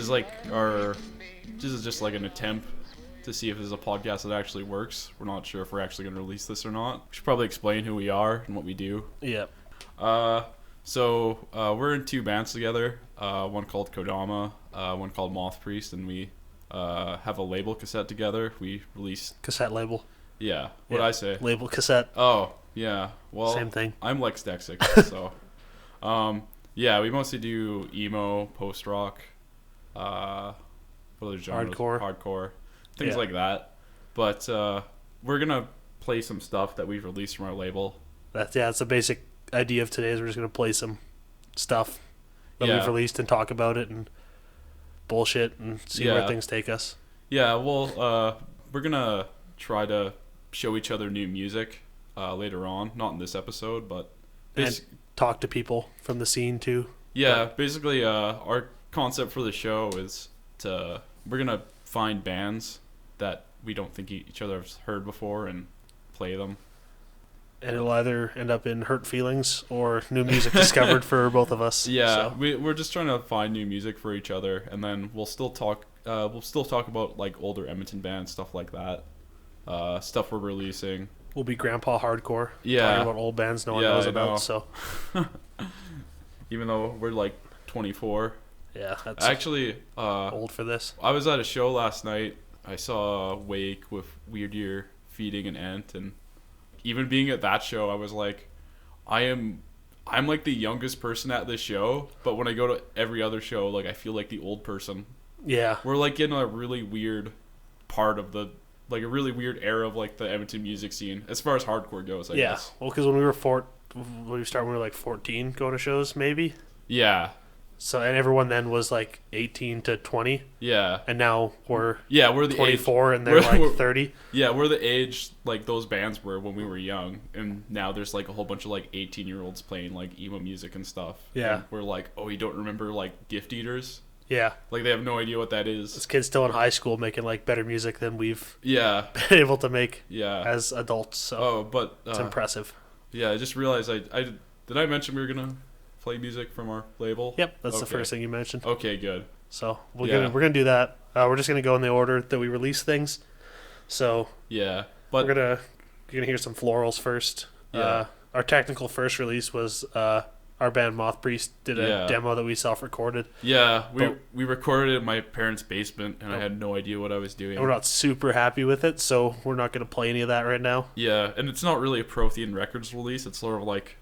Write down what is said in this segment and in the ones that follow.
this is just like an attempt to see if this is a podcast that actually works. We're not sure if we're actually going to release this or not. We should probably explain who we are and what we do. Yeah. So we're in 2 bands together. One called Kodama, one called Moth Priest, and we have a label cassette together. We released Cassette label. Yeah. What'd I say? Label cassette. Oh, yeah. Well, same thing. I'm Lex Dexic, so yeah, we mostly do emo, post rock, what other genres? Hardcore, things like that. But we're gonna play some stuff that we've released from our label. That's the basic idea of today. Is we're just gonna play some stuff that we've released and talk about it and bullshit and see where things take us. Yeah, well, we're gonna try to show each other new music later on, not in this episode, but and talk to people from the scene too. Yeah, basically our concept for the show is we're gonna find bands that we don't think each other has heard before and play them. And it'll either end up in hurt feelings or new music discovered for both of us. Yeah, so. We're just trying to find new music for each other, and then we'll still talk about like older Edmonton bands, stuff like that. Stuff we're releasing. We'll be grandpa hardcore. Yeah. Talking about old bands no one knows about. So, even though we're like 24. Yeah, that's actually old for this. I was at a show last night. I saw Wake with Weird Year feeding an ant, and even being at that show, I was like, I'm like the youngest person at this show, but when I go to every other show, like I feel like the old person. Yeah. We're like in a really weird part of a really weird era of like the Edmonton music scene as far as hardcore goes, I guess. Well, because when we were like 14 going to shows, maybe. Yeah. So, and everyone then was like 18 to 20. Yeah. And now we're the 24 and they're like 30. Yeah, we're the age like those bands were when we were young, and now there's like a whole bunch of like 18-year-olds playing like emo music and stuff. Yeah. And we're like, oh, you don't remember like Gift Eaters? Yeah. Like they have no idea what that is. This kid's still in high school making like better music than we've been able to make as adults. So it's impressive. Yeah, I just realized did I mention we were gonna play music from our label? Yep, that's the first thing you mentioned. Okay, good. So we're gonna do that. We're just gonna go in the order that we release things. So but you're gonna hear some florals first. Yeah. Our technical first release was our band Moth Priest did a demo that we self-recorded. Yeah, we recorded it in my parents' basement, and I had no idea what I was doing. And we're not super happy with it, so we're not going to play any of that right now. Yeah, and it's not really a Prothean Records release. It's sort of like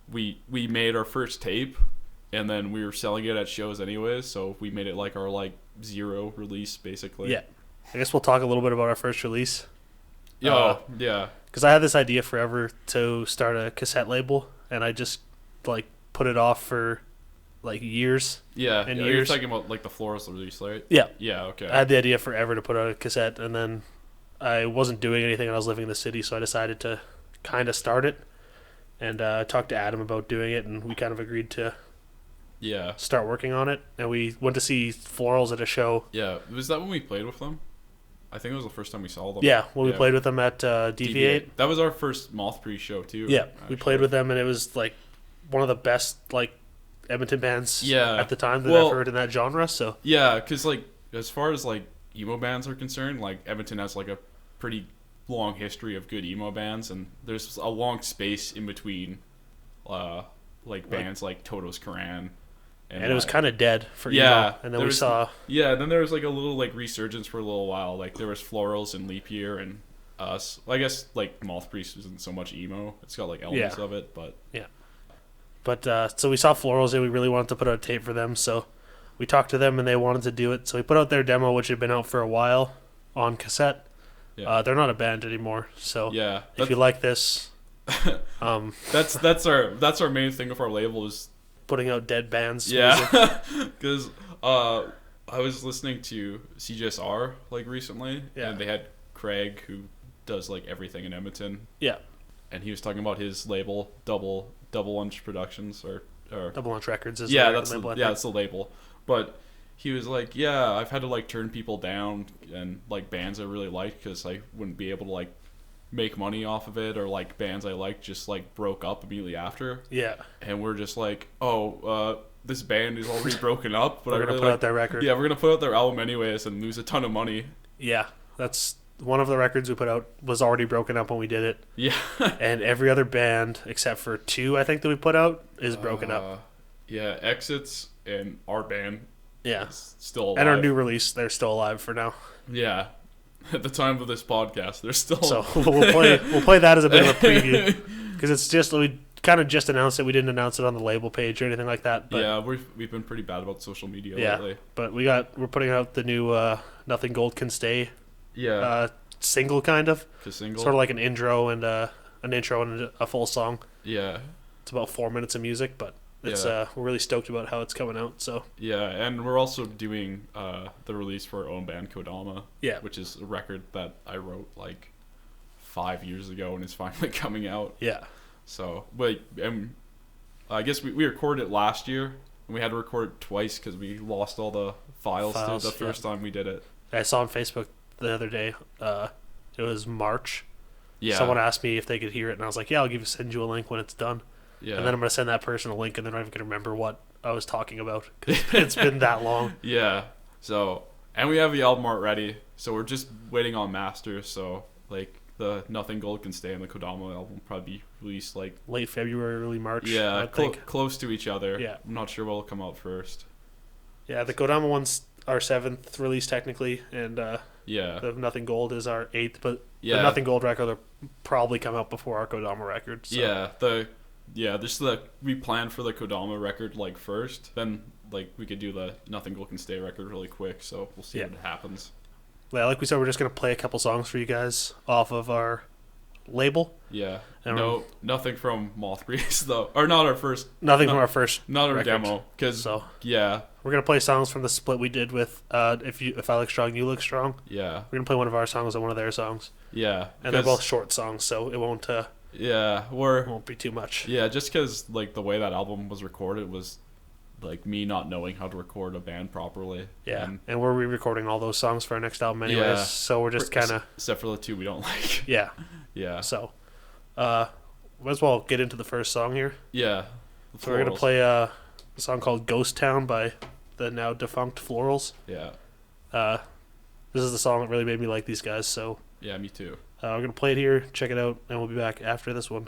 we made our first tape, and then we were selling it at shows anyways, so we made it like our like 0 release, basically. Yeah. I guess we'll talk a little bit about our first release. Yeah. Because I had this idea forever to start a cassette label, and I just like put it off for like years. Yeah, and years. years. You're talking about like the florals release, right? Yeah. Yeah, okay. I had the idea forever to put out a cassette, and then I wasn't doing anything and I was living in the city, so I decided to kind of start it. And I talked to Adam about doing it, and we kind of agreed to start working on it. And we went to see Florals at a show. Yeah. Was that when we played with them? I think it was the first time we saw them. Yeah, we played with them at DV8. That was our first Moth Priest show, too. Yeah, actually. We played with them, and it was like one of the best like Edmonton bands at the time that I've heard in that genre. So yeah, because like as far as like emo bands are concerned, like Edmonton has like a pretty long history of good emo bands, and there's a long space in between like bands like Toto's Koran, and it was kind of dead for emo. And then then there was like a little like resurgence for a little while. Like there was Florals and Leap Year and us. Well, I guess like Moth Priest isn't so much emo. It's got like elements of it, but But so we saw Florals and we really wanted to put out a tape for them, so we talked to them and they wanted to do it. So we put out their demo, which had been out for a while on cassette. Yeah. They're not a band anymore, so if you like this, that's our main thing of our label is putting out dead bands. Yeah, because I was listening to CJSR like recently, and they had Craig who does like everything in Edmonton. Yeah, and he was talking about his label Double Lunch Productions or Double Lunch Records is that's the label. But he was like, I've had to like turn people down and like bands I really liked because I wouldn't be able to like make money off of it, or like bands I liked just like broke up immediately after. Yeah. And we're just like, this band is already broken up, but we're gonna put out their record. Yeah, we're gonna put out their album anyways and lose a ton of money. Yeah, that's one of the records we put out was already broken up when we did it. Yeah. And every other band except for 2, I think, that we put out is broken up. Yeah, Exits and our band. Yeah, still alive. And our new release, they're still alive for now. Yeah. At the time of this podcast, they're still. So we'll play that as a bit of a preview because it's just we kind of just announced it. We didn't announce it on the label page or anything like that. But yeah, we've been pretty bad about social media lately. But we're putting out the new Nothing Gold Can Stay. Yeah. Single kind of. Single. Sort of like an intro and a full song. Yeah. It's about 4 minutes of music, but it's we're really stoked about how it's coming out. So yeah, and we're also doing the release for our own band Kodama. Yeah. Which is a record that I wrote like 5 years ago and is finally coming out. Yeah. So, but I guess we recorded it last year and we had to record it twice because we lost all the files the first time we did it. I saw on Facebook the other day. It was March. Yeah. Someone asked me if they could hear it, and I was like, "Yeah, I'll send you a link when it's done." Yeah. And then I'm gonna send that person a link, and they're not even gonna remember what I was talking about because it's been that long. Yeah. So, and we have the album art ready, so we're just waiting on masters. So, like the Nothing Gold Can Stay and the Kodama album will probably be released like late February, early March. Yeah, close to each other. Yeah. I'm not sure what will come out first. Yeah, the Kodama one's our 7th release technically, and yeah, the Nothing Gold is our 8th. But yeah, the Nothing Gold record will probably come out before our Kodama record. So. We planned for the Kodama record like first, then like we could do the Nothing Gold Can Stay record really quick. So we'll see what happens. Yeah, like we said, we're just gonna play a couple songs for you guys off of our label. Yeah. Nothing from Moth Breeze though, or not our first. Nothing from our first. Not our record. demo, because we're gonna play songs from the split we did with If I Look Strong, You Look Strong. Yeah. We're gonna play one of our songs and one of their songs. Yeah. And they're both short songs, so it won't. Won't be too much. Yeah, just because like the way that album was recorded was like me not knowing how to record a band properly. Yeah, and we're re-recording all those songs for our next album anyways, so we're just kind of... Except for the 2 we don't like. Yeah. Yeah. So, might as well get into the first song here. Yeah. So we're going to play a song called Ghost Town by the now defunct Florals. Yeah. This is the song that really made me like these guys, so... Yeah, me too. We're going to play it here, check it out, and we'll be back after this one.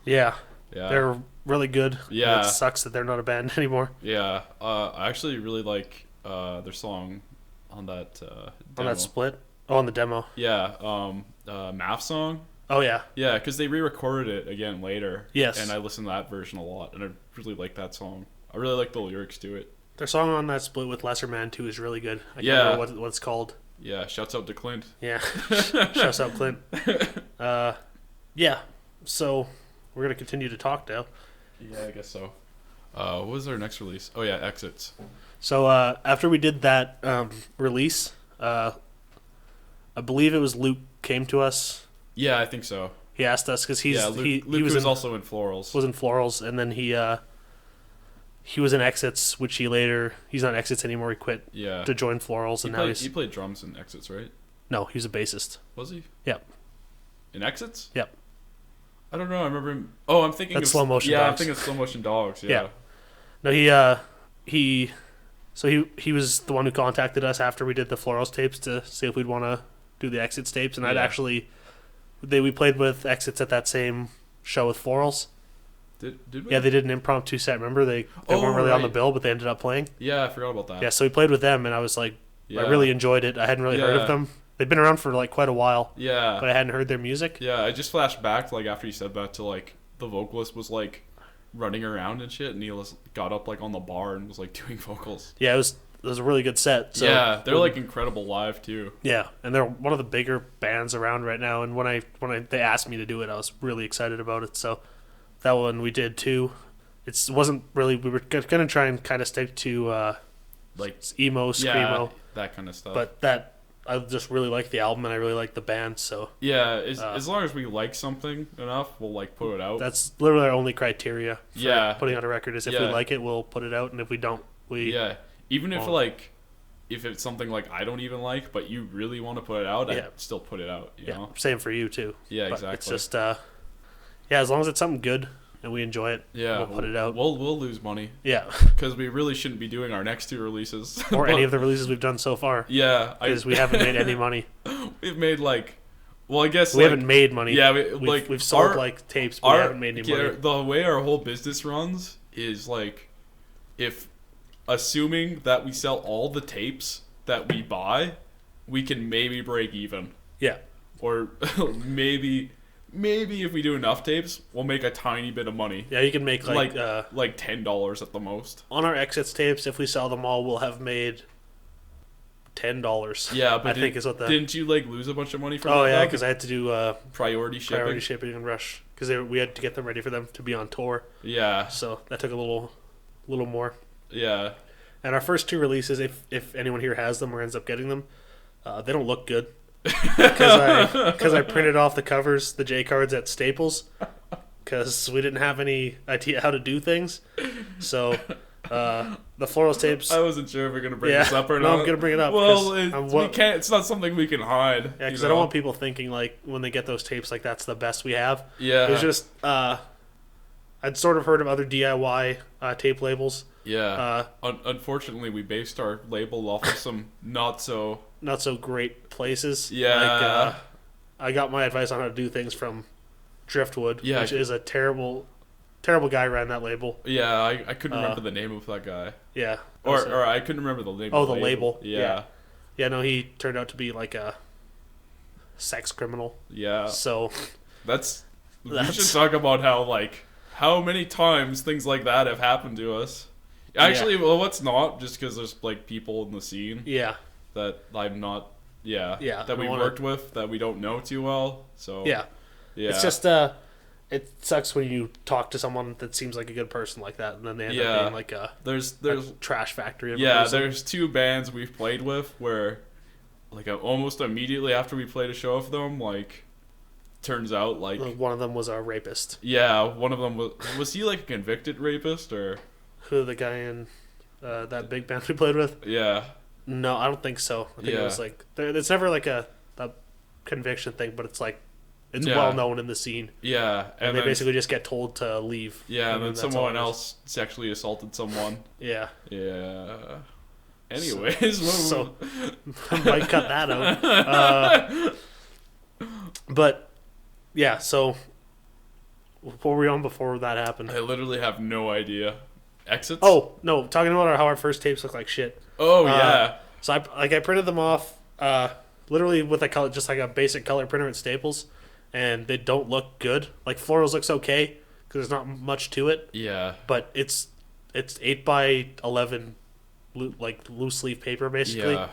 Yeah. Yeah. They're really good. Yeah. And it sucks that they're not a band anymore. Yeah. I actually really like their song on that demo. On that split? Oh, on the demo. Yeah. Math song. Oh, yeah. Yeah, because they re-recorded it again later. Yes. And I listened to that version a lot, and I really like that song. I really like the lyrics to it. Their song on that split with Lesser Man, too, is really good. I can't remember what it's called. Yeah, shouts out to Clint. Yeah. Shouts out Clint. Yeah. So, we're going to continue to talk now. Yeah, I guess so. What was our next release? Oh, yeah, Exits. So, after we did that release, I believe it was Luke came to us. Yeah, I think so. He asked us because Luke was also in Florals. Was in Florals, and then he was in Exits, which he's not in Exits anymore. He quit to join Florals, and he played drums in Exits, right? No, he was a bassist. Was he? Yep. In Exits? Yep. I don't know. I remember him. Oh, I'm thinking That's Slow Motion Dogs. Yeah, Dogs. I'm thinking of Slow Motion Dogs. Yeah. Yeah. No, he was the one who contacted us after we did the Florals tapes to see if we'd want to do the Exits tapes, and we played with Exits at that same show with Florals. Did we? Yeah, they did an impromptu set. Remember, they weren't really on the bill, but they ended up playing. Yeah, I forgot about that. Yeah, so we played with them, and I was like, I really enjoyed it. I hadn't really heard of them. They'd been around for like quite a while. Yeah. But I hadn't heard their music. Yeah, I just flashed back to, like, after you said that, to like the vocalist was like running around and shit, and he got up like on the bar and was like doing vocals. Yeah, it was a really good set. So, yeah, they're like incredible live too. Yeah, and they're one of the bigger bands around right now. And when they asked me to do it, I was really excited about it. So that one we did too. It wasn't really. We were gonna try and kind of stick to like emo, screamo, that kind of stuff. But I just really like the album and I really like the band. So yeah, as long as we like something enough, we'll like put it out. That's literally our only criteria for putting out a record. Is if we like it, we'll put it out, and if we don't, even if it's something like I don't even like, but you really want to put it out, I'd still put it out. You know? Same for you too. Yeah, but exactly. It's just as long as it's something good and we enjoy it, we'll put it out. We'll lose money. Yeah, because we really shouldn't be doing our next 2 releases or any of the releases we've done so far. Yeah, because we haven't made any money. We've made I guess we haven't made money. Yeah, we've sold tapes, but we haven't made any money. The way our whole business runs is if assuming that we sell all the tapes that we buy, we can maybe break even. Yeah, or maybe if we do enough tapes, we'll make a tiny bit of money. Yeah, you can make like $10 at the most. On our Exits tapes, if we sell them all, we'll have made $10. Yeah, but I think is what didn't you lose a bunch of money from? Oh yeah, because I had to do priority shipping and rush because we had to get them ready for them to be on tour. Yeah, so that took a little more. Yeah, and our first 2 releases, if anyone here has them or ends up getting them, they don't look good. Because I printed off the covers, the J cards at Staples, because we didn't have any idea how to do things. So the Florals tapes. I wasn't sure if we're gonna bring this up or not. No, I'm gonna bring it up. Well, we can't. It's not something we can hide. Yeah, because I don't want people thinking when they get those tapes that's the best we have. Yeah, it was just I'd sort of heard of other DIY tape labels. Yeah. Unfortunately, we based our label off of some not so great places. Yeah. I got my advice on how to do things from Driftwood, which is a terrible guy ran that label. Yeah, I couldn't remember the name of that guy. Yeah. Or I couldn't remember the name of the label. Yeah. Yeah, no, he turned out to be like a sex criminal. Yeah. So we should talk about how many times things like that have happened to us. Actually, well, let's not, just because there's people in the scene. Yeah. That I'm not. Yeah. Yeah. That we worked with that we don't know too well. So. Yeah. Yeah. It's just it sucks when you talk to someone that seems like a good person like that, and then they end up being like there's a trash factory. There's 2 bands we've played with where, almost immediately after we played a show of them, turns out one of them was a rapist. Yeah, one of them was he a convicted rapist or? Who, the guy in that big band we played with? Yeah. No, I don't think so. I think it was it's never a conviction thing, but it's it's well known in the scene. Yeah, and they basically just get told to leave. Yeah, and then someone else sexually assaulted someone. Yeah. Yeah. Anyways, so I might cut that out. But yeah, so What were we on before that happened? I literally have no idea. Exits? Oh no, talking about how our first tapes look like shit. Oh yeah. So I printed them off, literally with a color, just like a basic color printer at Staples, and they don't look good. Like Florals looks okay because there's not much to it. Yeah. But it's 8x11, like loose leaf paper basically. Yeah.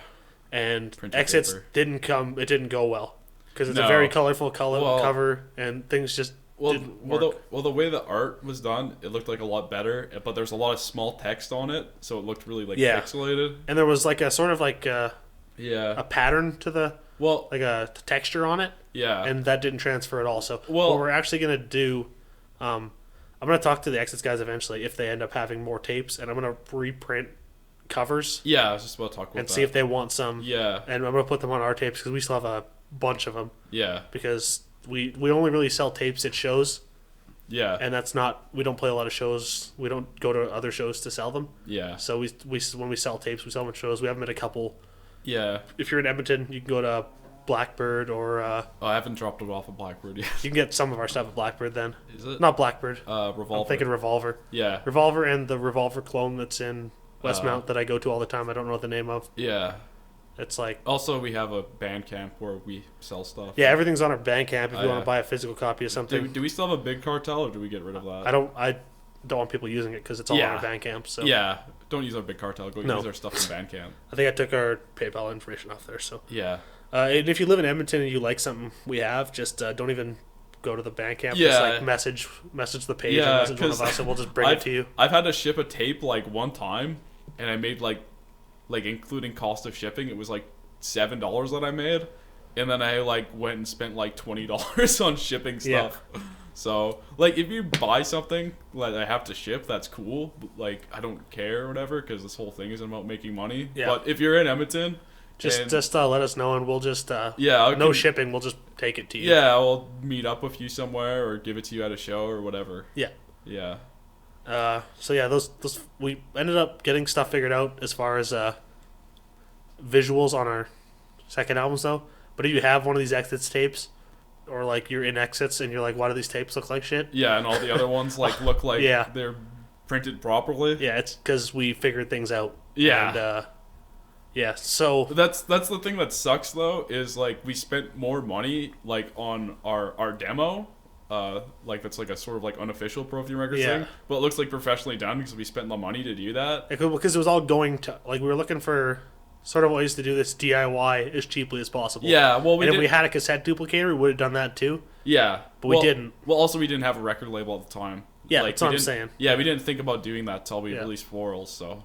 And Printed exits paper. didn't go well because it's a No. very colorful Well- cover, and things just didn't work. The way the art was done, it looked like a lot better, but there's a lot of small text on it, so it looked really like Yeah. pixelated. And there was like a sort of like Yeah. a pattern to the Well, like a texture on it, yeah. and that didn't transfer at all. So Well- what we're actually gonna do, I'm gonna talk to the exits guys eventually if they end up having more tapes, and I'm gonna reprint covers Yeah, I was just about to talk about and that. see if they want some. Yeah. And I'm gonna put them on our tapes because we still have a bunch of them Yeah. because we only really sell tapes at shows, Yeah. and that's not, we don't play a lot of shows. We don't go to other shows to sell them. Yeah. So we when we sell tapes, we sell them at shows. We have them at a couple. Yeah. If you're in Edmonton, you can go to Blackbird, or Oh, I haven't dropped it off of Blackbird yet. you can get some of our stuff at Blackbird then. Is it? Not Blackbird. Revolver. I'm thinking Revolver. Yeah. Revolver and the Revolver clone that's in Westmount that I go to all the time. I don't know what the name of. Yeah. It's like, Also, we have a Bandcamp where we sell stuff. yeah, everything's on our Bandcamp if you Oh, want yeah. to buy a physical copy of something. Do we still have a big cartel, or do we get rid of that? I don't want people using it because it's all Yeah. on our Bandcamp. So Yeah. Don't use our big cartel. Go No. use our stuff in Bandcamp. I think I took our PayPal information off there. So Yeah. and if you live in Edmonton and you like something we have, just don't even go to the Bandcamp. Yeah. Just like message the page Yeah, or message one of 'cause us, and we'll just bring it to you. I've had to ship a tape like one time, and I made like including cost of shipping, it was like $7 that I made, and then I like went and spent like $20 on shipping Yeah. stuff. So like if you buy something that I have to ship, that's cool. Like I don't care or whatever because this whole thing isn't about making money. Yeah. But if you're in Edmonton, Just and- let us know, and we'll just yeah, I no can- shipping. We'll just take it to you. Yeah, I'll meet up with you somewhere or give it to you at a show or whatever. Yeah. Yeah. So yeah, those we ended up getting stuff figured out as far as visuals on our second albums though. But if you have one of these exits tapes, or like you're in exits and you're like, why do these tapes look like shit? Yeah, and all the other ones like look like Yeah. they're printed properly. Yeah, it's because we figured things out. Yeah. And yeah, so That's the thing that sucks though, is like we spent more money like on our demo. Like that's like a sort of like unofficial Prothean Records Yeah. thing. But it looks like professionally done because we spent the money to do that. because it was all going to, like, we were looking for sort of ways to do this DIY as cheaply as possible. Yeah, well and if we had a cassette duplicator, we would have done that too. Yeah. But we Well- didn't. Well, also we didn't have a record label at the time. Yeah, Like, that's we what I'm didn't- saying. Yeah, we didn't think about doing that till we Yeah. released Florals, so.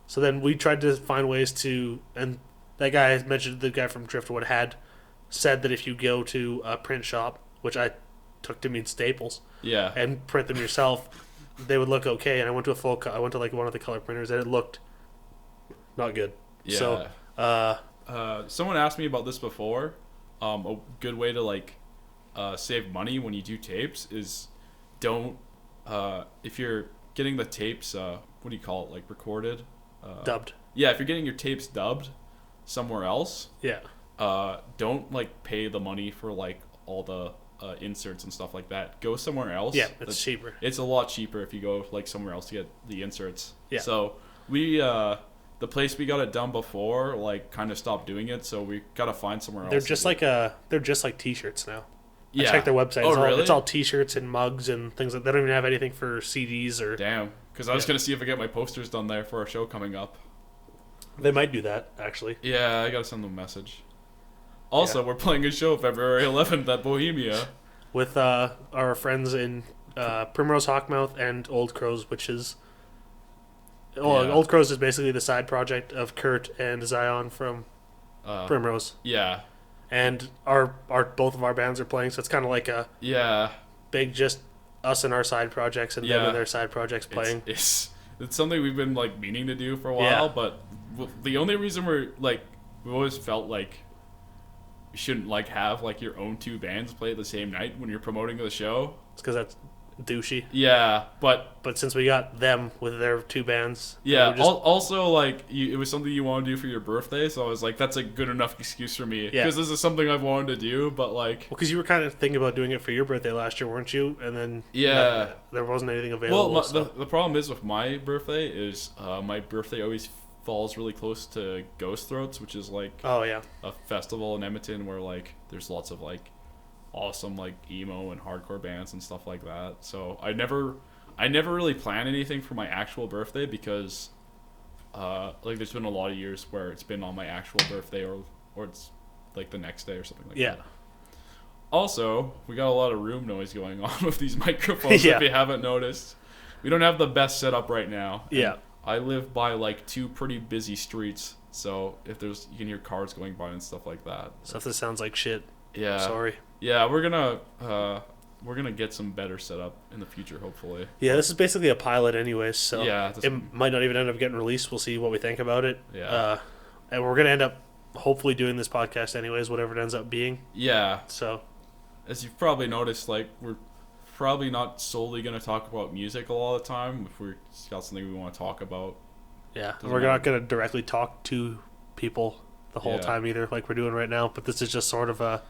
So then we tried to find ways to, and that guy I mentioned, the guy from Driftwood, had said that if you go to a print shop, which I took to mean Staples, Yeah. and print them yourself, they would look okay. And I went to I went to like one of the color printers, and it looked not good. Yeah. So Someone asked me about this before. A good way to like save money when you do tapes is don't if you're getting the tapes what do you call it, like recorded, dubbed. yeah, if you're getting your tapes dubbed somewhere else, Yeah. don't like pay the money for like all the inserts and stuff like that. Go somewhere else. Yeah, it's cheaper. It's a lot cheaper if you go like somewhere else to get the inserts. Yeah. So we the place we got it done before like kind of stopped doing it, so we gotta find somewhere else. They're to just do like it. they're just like T-shirts now. Yeah. I checked their website. Oh, It's all, really? it's all T-shirts and mugs and things like. They don't even have anything for CDs or. Damn. Because I was Yeah. gonna see if I get my posters done there for our show coming up. They might do that actually. Yeah, I gotta send them a message. Also, Yeah. we're playing a show February 11th at Bohemia. With our friends in Primrose Hawkmouth and Old Crows, which is. Well, Yeah. Old Crows is basically the side project of Kurt and Zion from Primrose, Yeah. and our both of our bands are playing, so it's kind of like a Yeah. big just us and our side projects and them Yeah. and their side projects playing. It's something we've been like meaning to do for a Yeah. while, but the only reason we've always felt like you shouldn't like have like your own two bands play at the same night when you're promoting the show. It's because that's douchey. Yeah, but since we got them with their 2 bands, yeah. Also, like, it was something you want to do for your birthday, so I was like, that's a good enough excuse for me. Yeah. Because this is something I've wanted to do, but like, well, because you were kind of thinking about doing it for your birthday last year, weren't you? And then there wasn't anything available. Well, so. the problem is with my birthday is my birthday always falls really close to Ghost Throats, which is like a festival in Edmonton where like there's lots of like awesome like emo and hardcore bands and stuff like that. So I never really plan anything for my actual birthday because like there's been a lot of years where it's been on my actual birthday or it's like the next day or something like that. Also, we got a lot of room noise going on with these microphones if you haven't noticed. We don't have the best setup right now. Yeah. I live by like 2 pretty busy streets, so you can hear cars going by and stuff like that. So if this sounds like shit, yeah. sorry. Yeah, we're gonna get some better setup in the future, hopefully. Yeah, this is basically a pilot anyways, so yeah, it might not even end up getting released. We'll see what we think about it. Yeah. And we're gonna end up hopefully doing this podcast anyways, whatever it ends up being. Yeah. So, as you've probably noticed, like we're probably not solely gonna talk about music a lot of the time. If we've got something we want to talk about. Yeah, we're not gonna directly talk to people the whole time either, like we're doing right now. But this is just sort of a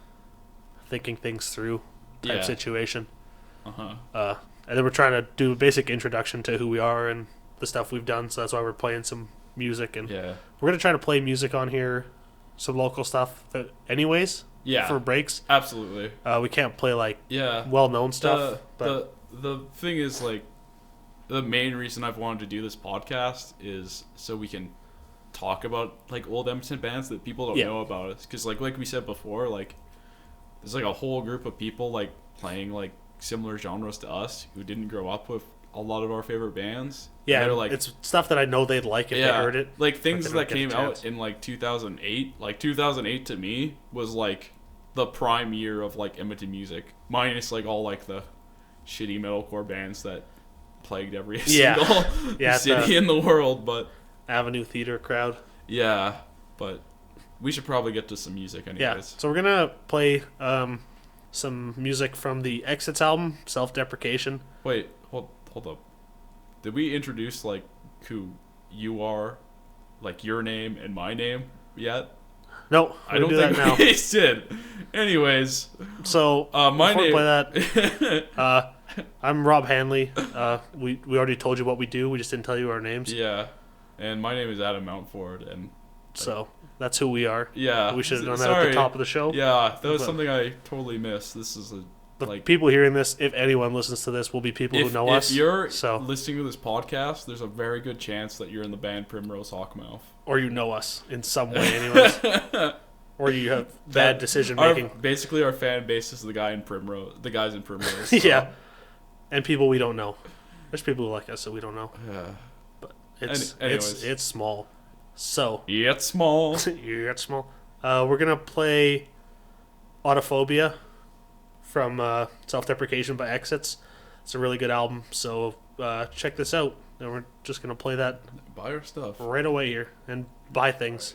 thinking things through type situation. And then we're trying to do a basic introduction to who we are and the stuff we've done. So that's why we're playing some music, and we're gonna try to play music on here, some local stuff. Anyways. Yeah. For breaks. Absolutely. We can't play like well-known stuff. But the thing is, like, the main reason I've wanted to do this podcast is so we can talk about like old Edmonton bands that people don't know about us. Because like we said before, like there's like a whole group of people like playing like similar genres to us who didn't grow up with a lot of our favorite bands. Yeah, like, it's stuff that I know they'd like if they heard it. Like things that came out in like 2008. Like 2008 to me was like the prime year of like Edmonton music, minus like all like the shitty metalcore bands that plagued every single city in the world. But Avenue Theater crowd. Yeah, but we should probably get to some music anyways. Yeah, so we're gonna play some music from the Exits album, Self-Deprecation. Wait, hold up. Did we introduce like who you are, like your name and my name yet? No, I don't think that we did. Anyways, so my name. Play that. I'm Rob Hanley. We already told you what we do. We just didn't tell you our names. Yeah, and my name is Adam Mountford, and so that's who we are. Yeah, we should have done that at the top of the show. Yeah, that was something I totally missed. This is the people hearing this, if anyone listens to this, will be people who know us. If you're listening to this podcast, there's a very good chance that you're in the band Primrose Hawkmouth. Or you know us in some way anyways. Or you have bad decision making. Basically our fan base is the guys in Primrose. Yeah. And people we don't know. There's people who like us that we don't know. Yeah. But it's small. So yeah, it's small. Yeah, it's small. We're gonna play Autophobia from Self-Deprecation by Exits. It's a really good album, so check this out. And we're just going to play that. Buy our stuff. Right away here. And buy things.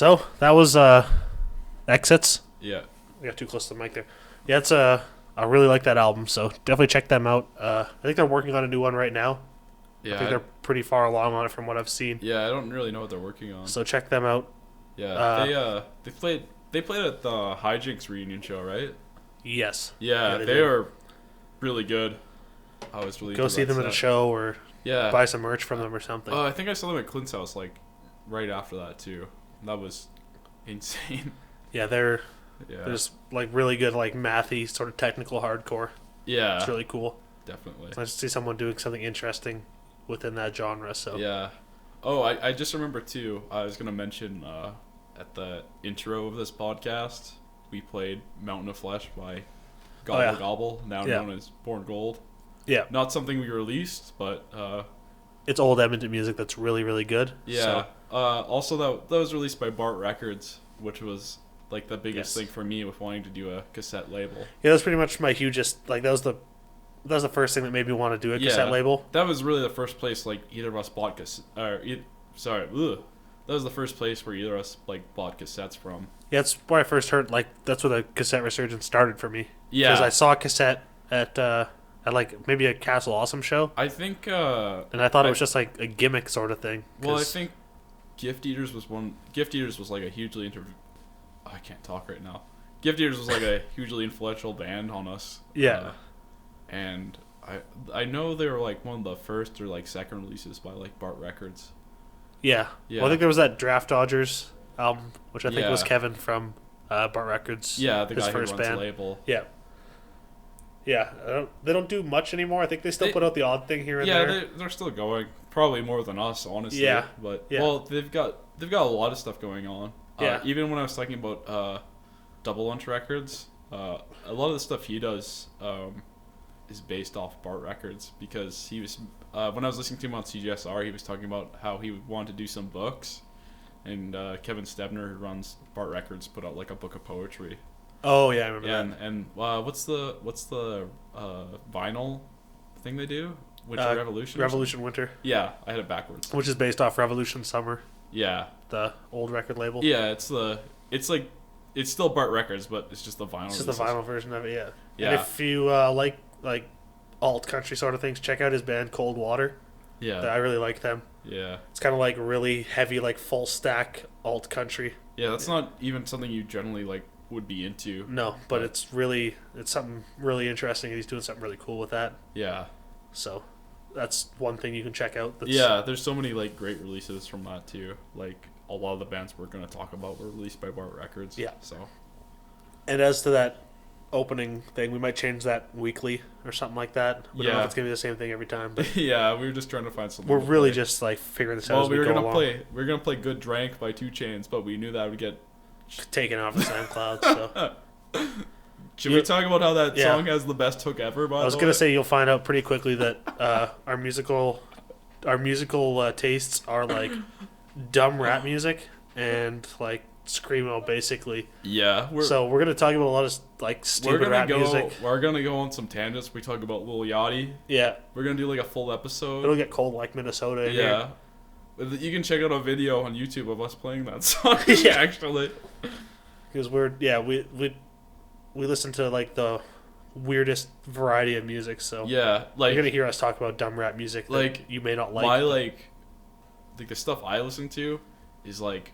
So that was Exits. Yeah. I got too close to the mic there. Yeah, it's I really like that album, so definitely check them out. I think they're working on a new one right now. Yeah. I think they're pretty far along on it from what I've seen. Yeah, I don't really know what they're working on. So check them out. Yeah, they played at the Hijinks reunion show, right? Yes. Yeah, they are really good. I was really go see them at a show or buy some merch from them or something. I think I saw them at Clint's house like right after that too. That was insane. Yeah, they're just like really good, like mathy sort of technical hardcore. Yeah, it's really cool. Definitely. It's nice to see someone doing something interesting within that genre. So yeah. Oh, I just remember too. I was gonna mention at the intro of this podcast, we played "Mountain of Flesh" by Gobble Gobble, now known as Born Gold. Yeah. Not something we released, but it's old Edmonton music that's really, really good. Yeah. So. Also, that was released by Bart Records, which was like the biggest thing for me with wanting to do a cassette label. Yeah, that was pretty much my hugest. Like that was the first thing that made me want to do a cassette label. That was really the first place like either of us bought that was the first place where either of us like bought cassettes from. Yeah, that's where I first heard. Like that's where the cassette resurgence started for me. Yeah, because I saw a cassette at like maybe a Castle Awesome show. I think. And I thought it was just like a gimmick sort of thing. Well, I think Gift Eaters was one. Gift Eaters was like a hugely I can't talk right now. Gift Eaters was like a hugely influential band on us. Yeah. And I know they were like one of the first or like second releases by like Bart Records. Yeah. Well, I think there was that Draft Dodgers album, which I think was Kevin from Bart Records. Yeah, the guy who runs band. the label. Yeah. Yeah, they don't do much anymore. I think they still put out the odd thing here and there. Yeah, they're still going. Probably more than us, honestly. Yeah. But well, they've got a lot of stuff going on. Yeah. Even when I was talking about Double Lunch Records, a lot of the stuff he does is based off Bart Records, because he was when I was listening to him on CGSR, he was talking about how he wanted to do some books, and Kevin Stebner, who runs Bart Records, put out like a book of poetry. Oh yeah, I remember that. And what's the vinyl thing they do? Winter Revolution. Revolution Winter. Yeah, I had it backwards. Which is based off Revolution Summer. Yeah. The old record label. Yeah, it's still Bart Records, but it's just the vinyl. It's just the vinyl version of it. Yeah. Yeah. And if you like alt country sort of things, check out his band Cold Water. Yeah. I really like them. Yeah. It's kind of like really heavy, like full stack alt country. Yeah, that's not even something you generally like would be into. No, but it's something really interesting, and he's doing something really cool with that. Yeah. So that's one thing you can check out. There's so many like great releases from that too. Like a lot of the bands we're going to talk about were released by Bart Records. Yeah. So. And as to that opening thing, we might change that weekly or something like that. We don't know if it's going to be the same thing every time. But yeah, we were just trying to find something. We're really just like figuring this out. Well, as we were going to play Good Drank by 2 Chainz, but we knew that would get taken off of SoundCloud. So. Should we talk about how that song has the best hook ever? By the way, I was gonna say you'll find out pretty quickly that our musical tastes are like dumb rap music and like screamo, basically. Yeah. So we're gonna talk about a lot of like stupid rap music. We're gonna go on some tangents. We talk about Lil Yachty. Yeah. We're gonna do like a full episode. It'll get cold like Minnesota. Yeah. Here. You can check out a video on YouTube of us playing that song. Actually. Because we listen to like the weirdest variety of music, so yeah, like you're gonna hear us talk about dumb rap music that like you may not like. My like the stuff I listen to is like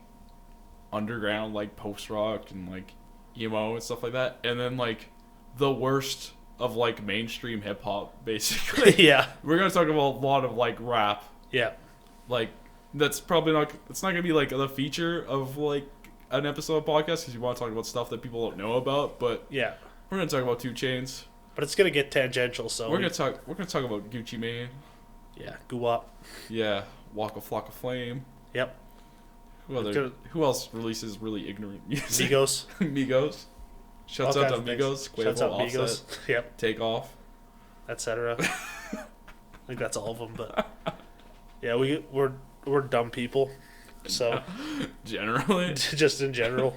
underground, like post rock and like emo and stuff like that, and then like the worst of like mainstream hip hop, basically. Yeah, we're gonna talk about a lot of like rap. Yeah, like that's probably not. It's not gonna be like the feature of like an episode of podcast, because you want to talk about stuff that people don't know about, but yeah, we're gonna talk about 2 Chainz. But it's gonna get tangential, so we're gonna talk about Gucci Mane. Yeah, Guwap. Yeah, Walk a Flock of Flame. Yep. Who else releases really ignorant music? Migos. Shouts out to Migos. Shouts out Migos. Yep. Take Off. Etc. I think that's all of them, but yeah, we're dumb people. So generally, just in general.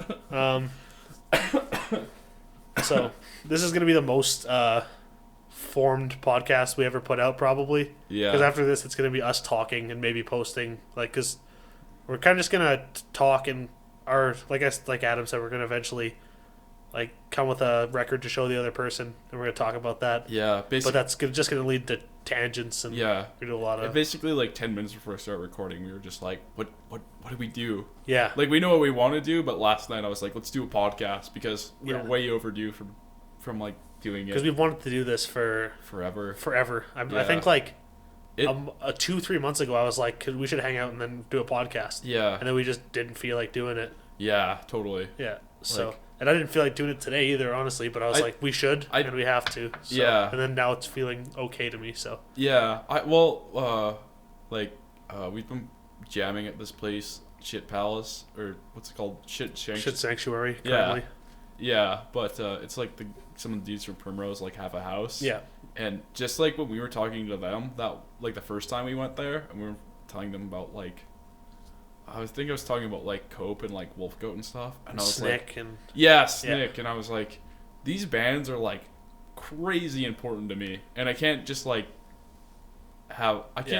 So this is going to be the most formed podcast we ever put out, probably. Yeah. Because after this, it's going to be us talking and maybe posting, like, because we're kind of just going to talk, and like Adam said, we're gonna eventually like come with a record to show the other person, and we're gonna talk about that. Yeah, But that's just gonna lead to tangents, and we do a lot of. And basically, like 10 minutes before I start recording, we were just like, what do we do? Yeah. Like we know what we want to do, but last night I was like, let's do a podcast because we're way overdue from like doing it. Because we've wanted to do this for forever. I think like 2-3 months ago, I was like, we should hang out and then do a podcast. Yeah. And then we just didn't feel like doing it. Yeah, totally. Yeah. So, and I didn't feel like doing it today either, honestly. But I was like, we should, and we have to. So, yeah. And then now it's feeling okay to me. So. Yeah. We've been jamming at this place, Shit Palace, or what's it called? Shit Sanctuary. Currently. Yeah. But it's like some of the dudes from Primrose like have a house. Yeah. And just like when we were talking to them, that like the first time we went there, and we were telling them about like. I was talking about like Cope and like Wolf Goat and stuff, and I was Snick like, and Snick, and I was like, these bands are like crazy important to me, and I can't just like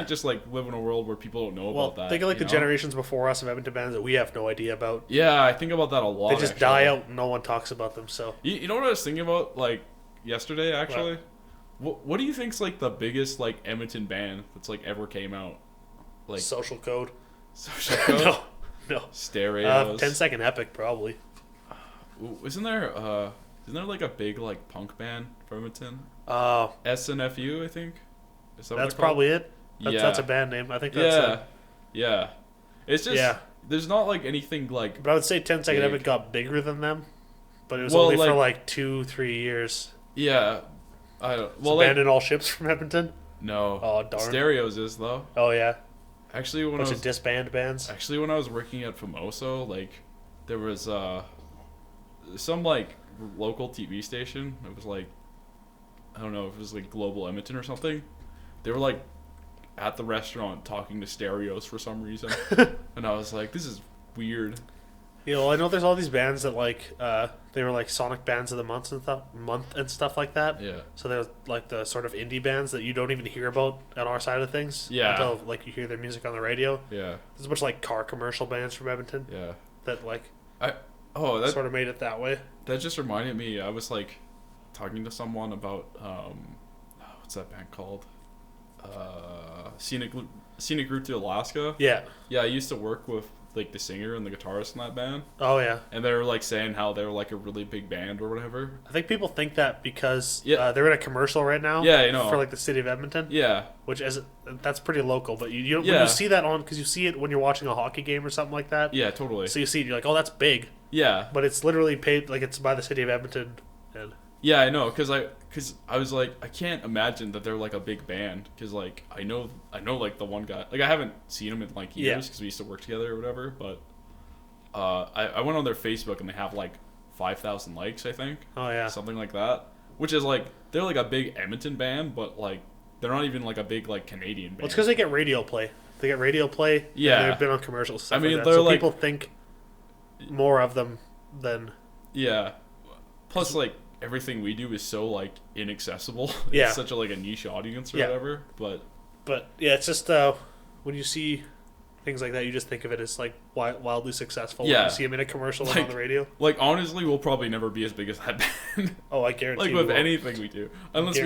just like live in a world where people don't know about that. Think of like the generations before us of Edmonton bands that we have no idea about. Yeah, I think about that a lot. They just die out, and no one talks about them. So you know what I was thinking about like yesterday actually. What do you think's like the biggest like Edmonton band that's like ever came out? Like Social Code. Social Code? No. Stereos. 10 Second Epic, probably. Isn't there like a big like punk band from Edmonton? SNFU, I think. That's probably it. That's a band name. I think that's Yeah. It's just there's not like anything like. But I would say 10 Second Epic got bigger than them, but it was only for like 2-3 years. Yeah. I don't. Abandon All Ships from Edmonton. No. Oh darn. Stereos is though. Oh yeah. Actually, when bunch of disband bands. Actually, when I was working at Famoso, like there was some like local TV station. It was like I don't know if it was like Global Edmonton or something. They were like at the restaurant talking to Stereos for some reason, and I was like, this is weird. You know, I know there's all these bands that like they were like Sonic Bands of the Month and stuff like that. Yeah. So they're like the sort of indie bands that you don't even hear about on our side of things. Yeah. Until like you hear their music on the radio. Yeah. There's a bunch of like car commercial bands from Edmonton. Yeah. That like that sort of made it that way. That just reminded me. I was like talking to someone about what's that band called? Scenic Route to Alaska. Yeah. Yeah, I used to work with like the singer and the guitarist in that band. Oh yeah. And they were like saying how they were like a really big band or whatever. I think people think that because they're in a commercial right now. Yeah, you know. For like the city of Edmonton. Yeah. That's pretty local, but you don't when you see that on because you see it when you're watching a hockey game or something like that. Yeah, totally. So you see it, you're like, oh, that's big. Yeah. But it's literally paid like it's by the city of Edmonton. And yeah, I know, because I was like, I can't imagine that they're like a big band, because like I know like the one guy, like I haven't seen him in like years because we used to work together or whatever, but I went on their Facebook and they have like 5,000 likes, I think. Oh yeah, something like that, which is like they're like a big Edmonton band, but like they're not even like a big like Canadian band. Well, it's because they get radio play. They get radio play. Yeah, they've been on commercials. Stuff I mean, like they're so like people think more of them than Plus, like everything we do is so like inaccessible. Yeah, it's such a like a niche audience or whatever. But yeah, it's just when you see things like that, you just think of it as like wildly successful. Yeah, when you see them in a commercial like, and on the radio. Like honestly, we'll probably never be as big as that band. Oh, I guarantee. Like with anything we do, unless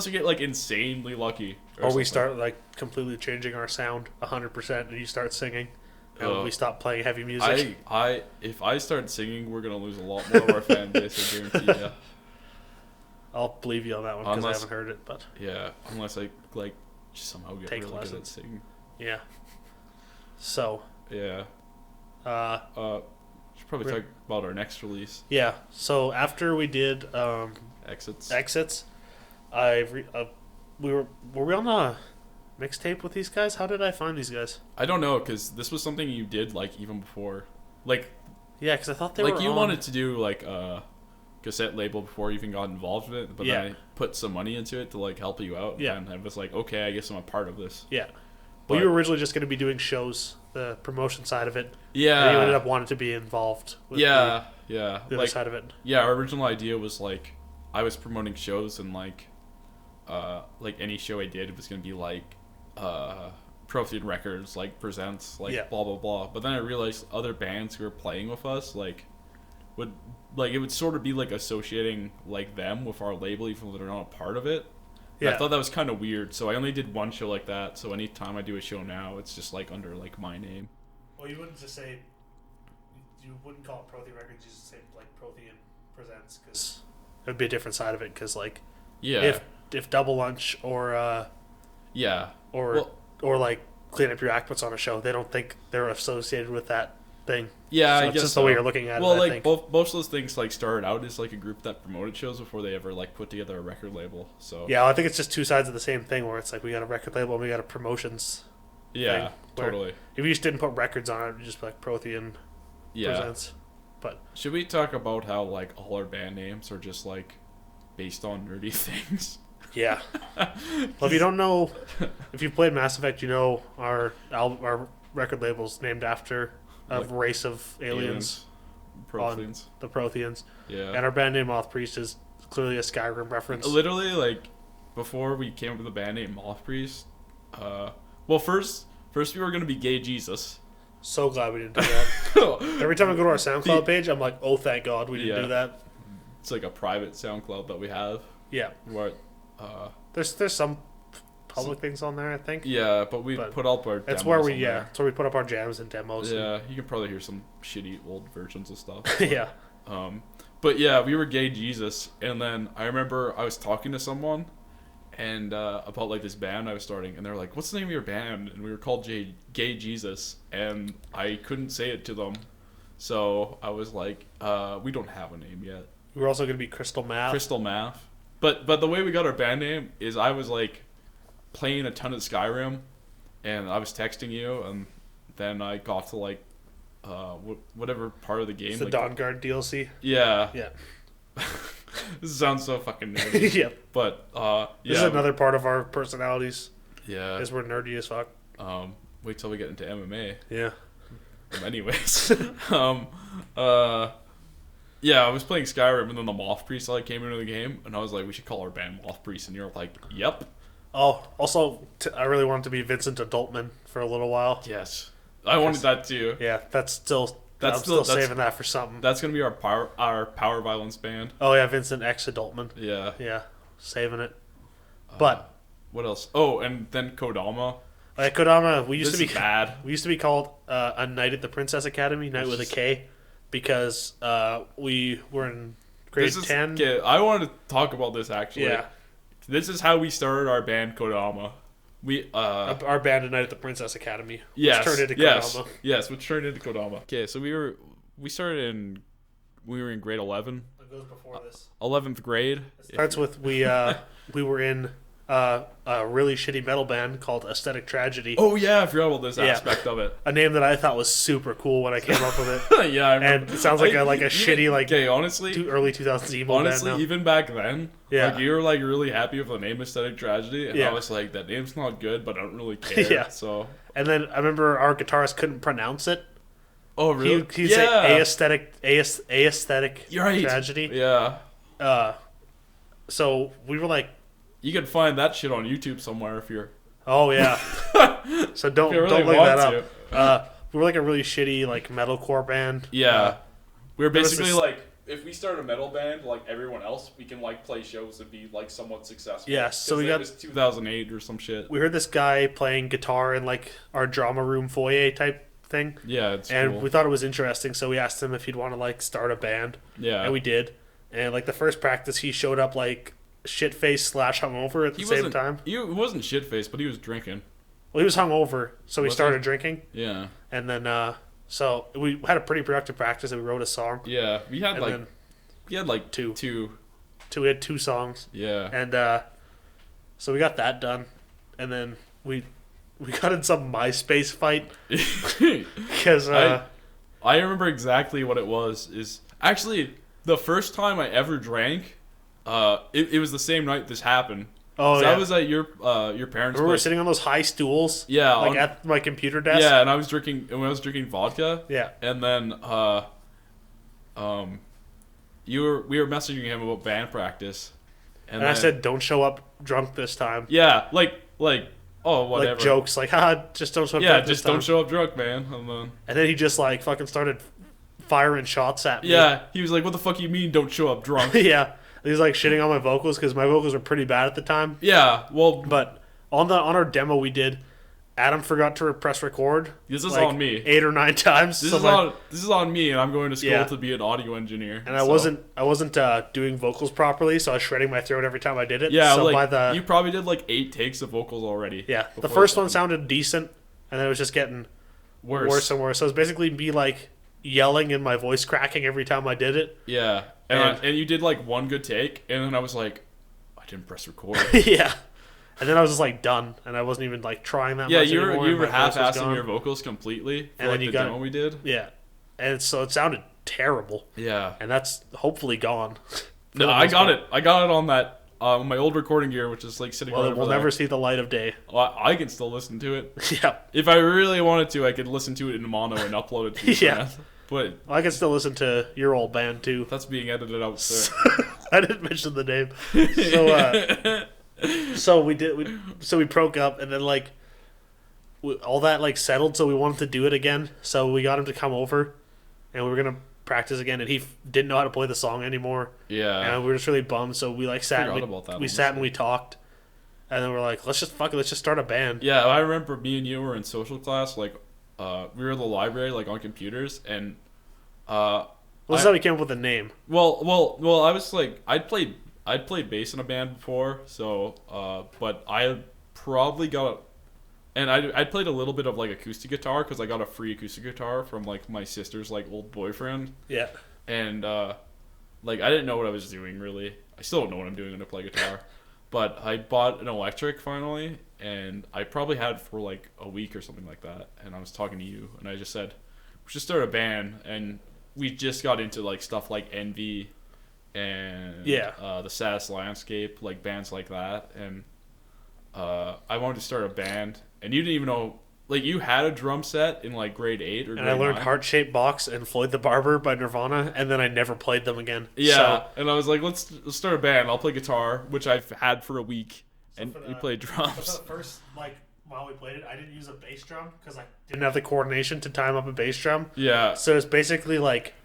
we get like insanely lucky, or we start like completely changing our sound 100%, and you start singing. And we stop playing heavy music. If I start singing, we're gonna lose a lot more of our fan base. I guarantee you. I'll believe you on that one because I haven't heard it, but yeah, unless I like just somehow get really good at singing. Yeah. So. Yeah. Should probably talk about our next release. Yeah. So after we did Exits, were we on a mixtape with these guys? How did I find these guys? I don't know, because this was something you did like even before, like. Yeah, because I thought they were like you wanted to do like a cassette label before you even got involved with it, but then I put some money into it to like help you out. Yeah, and I was like, okay, I guess I'm a part of this. Yeah. Well, you were originally just going to be doing shows, the promotion side of it. Yeah. And you ended up wanting to be involved with the other side of it. Yeah, our original idea was like I was promoting shows and like any show I did was going to be like Prothean Records like presents like Yeah. blah blah blah. But then I realized other bands who were playing with us would it would sort of be like associating like them with our label even though they're not a part of it. And Yeah. I thought that was kind of weird. So I only did one show like that. So anytime I do a show now, it's just like under like my name. Well, you wouldn't just say. You wouldn't call it Prothean Records. You just say like Prothean presents because it would be a different side of it. Because like, Yeah. if Double Lunch or Yeah. or like Clean Up Your Act puts on a show, they don't think they're associated with that thing. Yeah, So I it's guess just so. the way you're looking at well, it. I like think. most of those things like started out as like a group that promoted shows before they ever like put together a record label. So Yeah, I think it's just two sides of the same thing. Where it's like we got a record label and we got a promotions. yeah, thing, where totally. If you just didn't put records on it, it'd just be like Prothean Yeah. presents. But Should we talk about how like all our band names are just like based on nerdy things? yeah. Well, if you don't know, if you've played Mass Effect, you know our record label's named after a Like race of aliens, Protheans. the Protheans. Yeah. And our band name Moth Priest is clearly a Skyrim reference. Literally, like before we came up with the band name Moth Priest, well, first we were gonna be Gay Jesus. So glad we didn't do that. Every time I go to our SoundCloud page, I'm like, oh, thank God we didn't do that. It's like a private SoundCloud that we have. Yeah. What? There's some public things on there, I think. Yeah, but we put up our. That's demos where we on there. that's where we put up our jams and demos. Yeah, you can probably hear some shitty old versions of stuff. And, yeah. But yeah, we were Gay Jesus, and then I remember I was talking to someone, and about like this band I was starting, and they're like, "What's the name of your band?" And we were called Gay Jesus, and I couldn't say it to them, so I was like, "We don't have a name yet." We were also going to be Crystal Math. Crystal Math, but the way we got our band name is I was like playing a ton of Skyrim, and I was texting you, and then I got to like whatever part of the game. It's the like, Dawn Guard DLC. Yeah. Yeah. This sounds so fucking nerdy. Yeah. But yeah. This is another part of our personalities. Yeah. Is we're nerdy as fuck. Wait till we get into MMA. Yeah. Anyways. Yeah, I was playing Skyrim and then the Moth Priest like came into the game and I was like, we should call our band Moth Priest, and you're like, yep. Oh, also, I really wanted to be Vincent Adultman for a little while. Yes. I wanted that too. Yeah, I'm still saving that for something. That's gonna be our power violence band. Oh yeah, Vincent X Adultman. Yeah. Yeah, saving it. But what else? Oh, and then Kodama. Like Kodama, we used This to be is bad. We used to be called A Night at the Princess Academy, Night with a K, because we were in grade 10. Okay, I wanted to talk about this actually. Yeah. This is how we started our band Kodama. We our band A Night at the Princess Academy. Yes, which turned into Kodama. Yes, which turned into Kodama. Okay, so we were in grade 11. It goes before this. 11th grade. It starts with we were in a really shitty metal band called Aesthetic Tragedy. Oh yeah, I forgot about this aspect of it. A name that I thought was super cool when I came up with it. Yeah, I remember. And it sounds like a shitty okay, honestly, early 2000s emo band now. even back then, Yeah. like you were like really happy with the name Aesthetic Tragedy, and Yeah. I was like, that name's not good, but I don't really care. Yeah. So. And then I remember our guitarist couldn't pronounce it. Oh really? He'd say aesthetic You're right. tragedy. Yeah. So we were like, You can find that shit on YouTube somewhere if you're. oh yeah. So don't If you really look want that up. We were like a really shitty like metalcore band. Yeah. We were there was basically this- like, if we start a metal band like everyone else, we can like play shows and be like somewhat successful. Yeah, so we got- It was 2008 or some shit. We heard this guy playing guitar in like our drama room foyer type thing. Yeah, it's And cool. we thought it was interesting, so we asked him if he'd want to like start a band. Yeah. And we did. And like the first practice, he showed up like shit faced / hungover at the same time. He wasn't shit faced, but he was drinking. Well, he was hungover, so we Was started he? drinking, Yeah. and then so we had a pretty productive practice, and we wrote a song. Yeah. We had And like two. two. We had 2 songs, Yeah. and so we got that done, and then we got in some MySpace fight because I remember exactly what it was. Is actually the first time I ever drank. It was the same night this happened. oh So yeah, I was at your parents' we were place. sitting on those high stools, Yeah, like on- at my computer desk. Yeah, and I was drinking vodka. Yeah. And then we were messaging him about band practice. And I said, "Don't show up drunk this time." yeah, like oh, whatever. like jokes, like, haha, just don't show up drunk this time. don't show up drunk, man. And then he just like fucking started firing shots at me. Yeah, he was like, what the fuck you mean don't show up drunk? Yeah. He was like shitting on my vocals because my vocals were pretty bad at the time. Yeah, well, But on our demo we did, Adam forgot to press record. This is like on me. 8 or 9 times. This is on me, and I'm going to school to be an audio engineer. And I wasn't doing vocals properly, so I was shredding my throat every time I did it. Yeah, so like you probably did like 8 takes of vocals already. Yeah, the first one sounded decent, and then it was just getting worse and worse. So it was basically me like yelling and my voice cracking every time I did it. Yeah, and you did like one good take, and then I was like, I didn't press record. Yeah. And then I was just like done, and I wasn't even like trying that much anymore. Yeah, you were half-assing your vocals completely for and like the demo we did. Yeah, and so it sounded terrible. Yeah, and that's hopefully gone. No, I got it. I got it on that my old recording gear, which is like sitting. Well, right it will never see the light of day. Well, I can still listen to it. Yeah, if I really wanted to, I could listen to it in mono and upload it to yeah. But I can still listen to your old band too. That's being edited out, sir. I didn't mention the name. So we broke up, and then like all that like settled, so we wanted to do it again. So we got him to come over, and we were gonna practice again, and he didn't know how to play the song anymore. Yeah, and we were just really bummed. So we like sat and we talked, and then we're like, let's just start a band. Yeah, I remember me and you were in social class, like we were in the library, like on computers, and this is how we came up with the name. Well, I was like, I'd played bass in a band before, so but I probably got, and I played a little bit of like acoustic guitar because I got a free acoustic guitar from like my sister's like old boyfriend. Yeah. And like I didn't know what I was doing really. I still don't know what I'm doing when I play guitar, but I bought an electric finally, and I probably had it for like a week or something like that. And I was talking to you, and I just said, we should start a band, and we just got into like stuff like Envy and the Saddest Landscape, like bands like that, and I wanted to start a band, and you didn't even know, like you had a drum set in like grade 8 or grade 9. And I learned Heart Shaped Box and Floyd the Barber by Nirvana, and then I never played them again. Yeah, and I was like, let's start a band. I'll play guitar, which I've had for a week, and we played drums. So the first while we played it, I didn't use a bass drum because I didn't have the coordination to time up a bass drum. Yeah. So it's basically like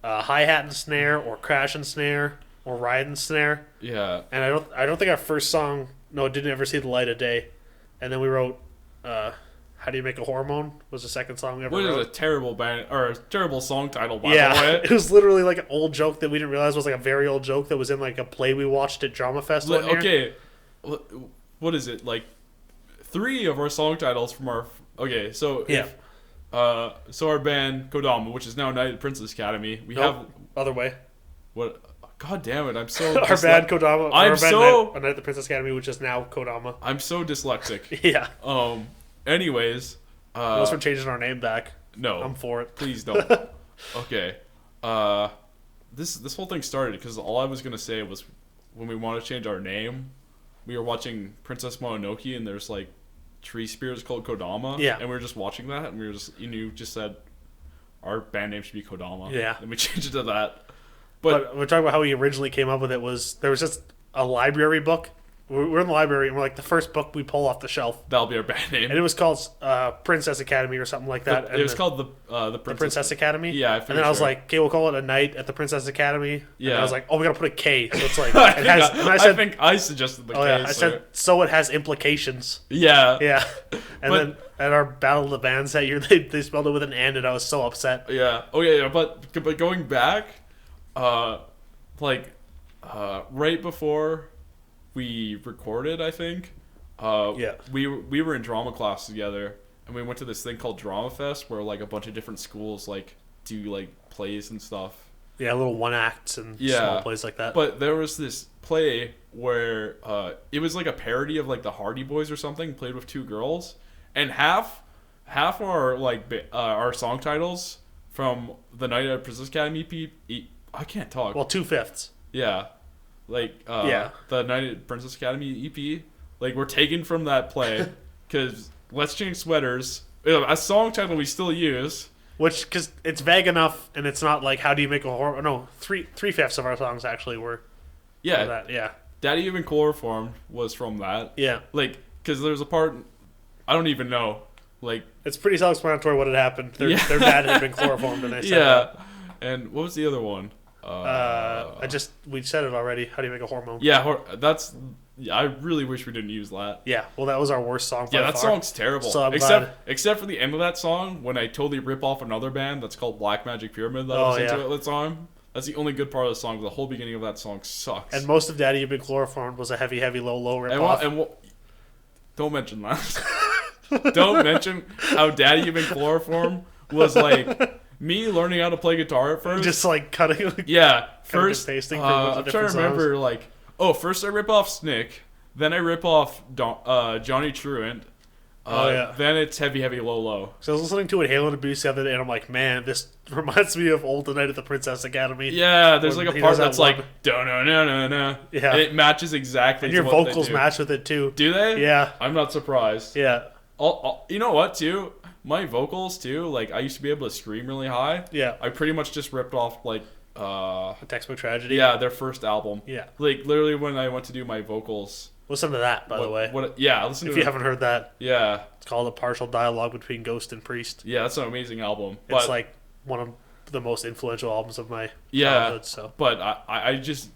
hi-hat and snare, or crash and snare, or ride and snare. Yeah. And I don't think our first song, it didn't ever see the light of day. And then we wrote How Do You Make a Hormone was the second song we ever wrote. Which is a terrible band, or a terrible song title, by the way. It was literally like an old joke that we didn't realize was like a very old joke that was in like a play we watched at Drama Fest one year. Okay, what is it, like 3 of our song titles from our so so our band Kodama, which is now United Princess Academy, we have other way. What? God damn it! I'm so our band Kodama. United the Princess Academy, which is now Kodama. I'm so dyslexic. Yeah. Anyways, unless we're changing our name back. No, I'm for it. Please don't. Okay. This whole thing started because all I was gonna say was when we want to change our name, we were watching Princess Mononoke, and there's like tree spears called Kodama. Yeah. And we were just watching that, and we were just you just said our band name should be Kodama. Yeah. And we changed it to that. But we're talking about how we originally came up with it. There was just a library book. We're in the library, and we're like, the first book we pull off the shelf. That'll be our band name. And it was called Princess Academy or something like that. It was called the Princess Academy? Yeah, and then I was like, okay, we'll call it a night at the Princess Academy. Yeah. And I was like, we got to put a K. So it's like, I think I suggested the K. Yeah, I said, so it has implications. Yeah. Yeah. And then at our Battle of the Bands that year, they spelled it with an N, and I was so upset. Yeah. Oh, yeah, but going back, right before we recorded, I think, we were in drama class together, and we went to this thing called Drama Fest, where like a bunch of different schools like do like plays and stuff. Yeah, little one acts and small plays like that. But there was this play where it was like a parody of like the Hardy Boys or something, played with 2 girls, and half of our our song titles from the Night at Princess Academy EP. I can't talk. Well, 2/5. Yeah. The Night at Princess Academy EP, like, we're taken from that play, because Let's Change Sweaters, a song title we still use. Which, because it's vague enough, and it's not like, how do you make a horror... No, 3/5 of our songs actually were from that, yeah. Daddy Even Chloroform was from that. Yeah. Like, because there's a part I don't even know. Like, it's pretty self-explanatory what had happened. Their dad had been chloroformed, and they said that. And what was the other one? We said it already. How do you make a hormone? Yeah, I really wish we didn't use that. Yeah, well, that was our worst song. Yeah, that song's terrible. So except for the end of that song when I totally rip off another band that's called Black Magic Pyramid that was into it at the time. That's the only good part of the song. The whole beginning of that song sucks. And most of Daddy You've Been Chloroformed was a heavy, heavy, low, low rip off. Don't mention that. Don't mention how Daddy You've Been Chloroformed was like me learning how to play guitar at first. Just like cutting. Yeah, first pasting. I'm trying to remember first I rip off Snick, then I rip off Johnny Truant. Then it's Heavy Heavy Low Low. So I was listening to it Halo and Abuse the other day, and I'm like, man, this reminds me of Old the Night at the Princess Academy. Yeah, there's like a part that's like no. Yeah, and it matches exactly. And your vocals match with it too. Do they? Yeah, I'm not surprised. Yeah. You know what too? My vocals too. Like I used to be able to scream really high. Yeah. I pretty much just ripped off like A Textbook Tragedy. Yeah, their first album. Yeah. Like literally when I went to do my vocals. Listen to that, by the way. Listen to it. If you haven't heard that. Yeah. It's called A Partial Dialogue Between Ghost and Priest. Yeah, that's an amazing album. It's like one of the most influential albums of my childhood. So. But I just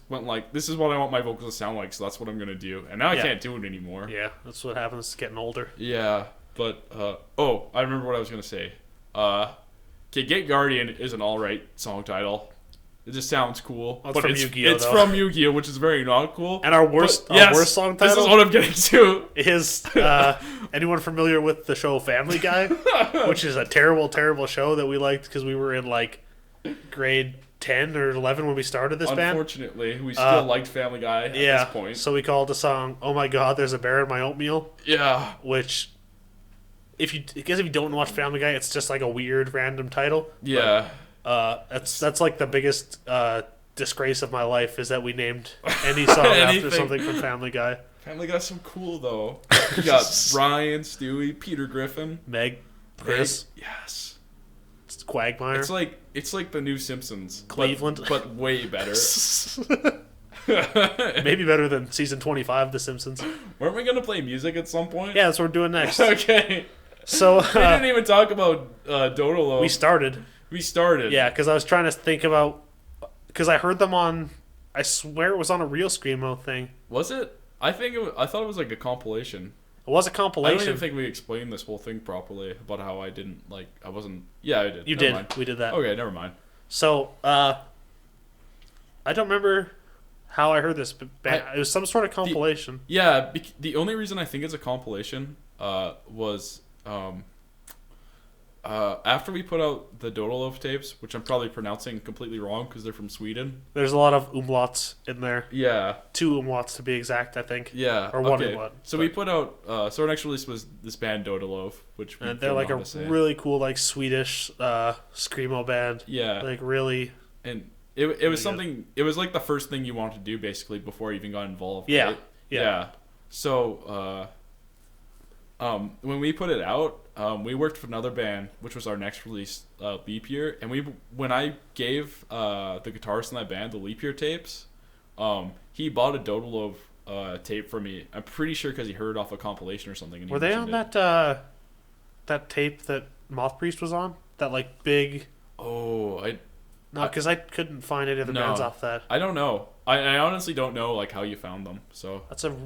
went like, this is what I want my vocals to sound like, so that's what I'm going to do. And now I can't do it anymore. Yeah, that's what happens getting older. Yeah, but, I remember what I was going to say. Get Guardian is an alright song title. It just sounds cool. Well, it's Yu-Gi-Oh! It's from Yu-Gi-Oh!, which is very not cool. And our worst song title. This is what I'm getting to. Is anyone familiar with the show Family Guy? Which is a terrible, terrible show that we liked because we were in like grade 10 or 11 when we started this band. Unfortunately, we still liked Family Guy at this point. So we called the song "Oh My God, There's a Bear in My Oatmeal." Yeah. Which, if you don't watch Family Guy, it's just like a weird random title. Yeah. That's like the biggest disgrace of my life is that we named any song after something from Family Guy. Family Guy's so cool though. You got Ryan, Stewie, Peter Griffin, Meg, Chris. Yes. It's Quagmire. It's like the new Simpsons. Cleveland. But way better. Maybe better than season 25 of The Simpsons. Weren't we gonna play music at some point? Yeah, that's what we're doing next. Okay. So we didn't even talk about Dodolo. We started. Yeah, because I was trying to think about... Because I heard them on... I swear it was on a Real Screamo thing. Was it? I thought it was like a compilation. It was a compilation. I don't even think we explained this whole thing properly about how I didn't, I wasn't... Yeah, I did. You did. We did that. Okay, never mind. So, I don't remember how I heard this, but it was some sort of compilation. The only reason I think it's a compilation was... after we put out the Dodoloaf tapes, which I'm probably pronouncing completely wrong because they're from Sweden. There's a lot of umlauts in there. Yeah. 2 umlauts to be exact, I think. Yeah. Or 1 umlaut. So we put out, so our next release was this band Dodoloaf, which we they're like a really cool, like, Swedish screamo band. Yeah. Like, really. And it was something, it was like the first thing you wanted to do, basically, before you even got involved. Yeah. Right? Yeah. So, when we put it out, we worked with another band, which was our next release, Leap Year, and when I gave the guitarist in that band the Leap Year tapes, he bought a Dodolo tape for me. I'm pretty sure because he heard it off a compilation or something. And were they on that tape that Moth Priest was on? That like big. No, because I couldn't find any of the bands off that. I don't know. I honestly don't know like how you found them. So that's a.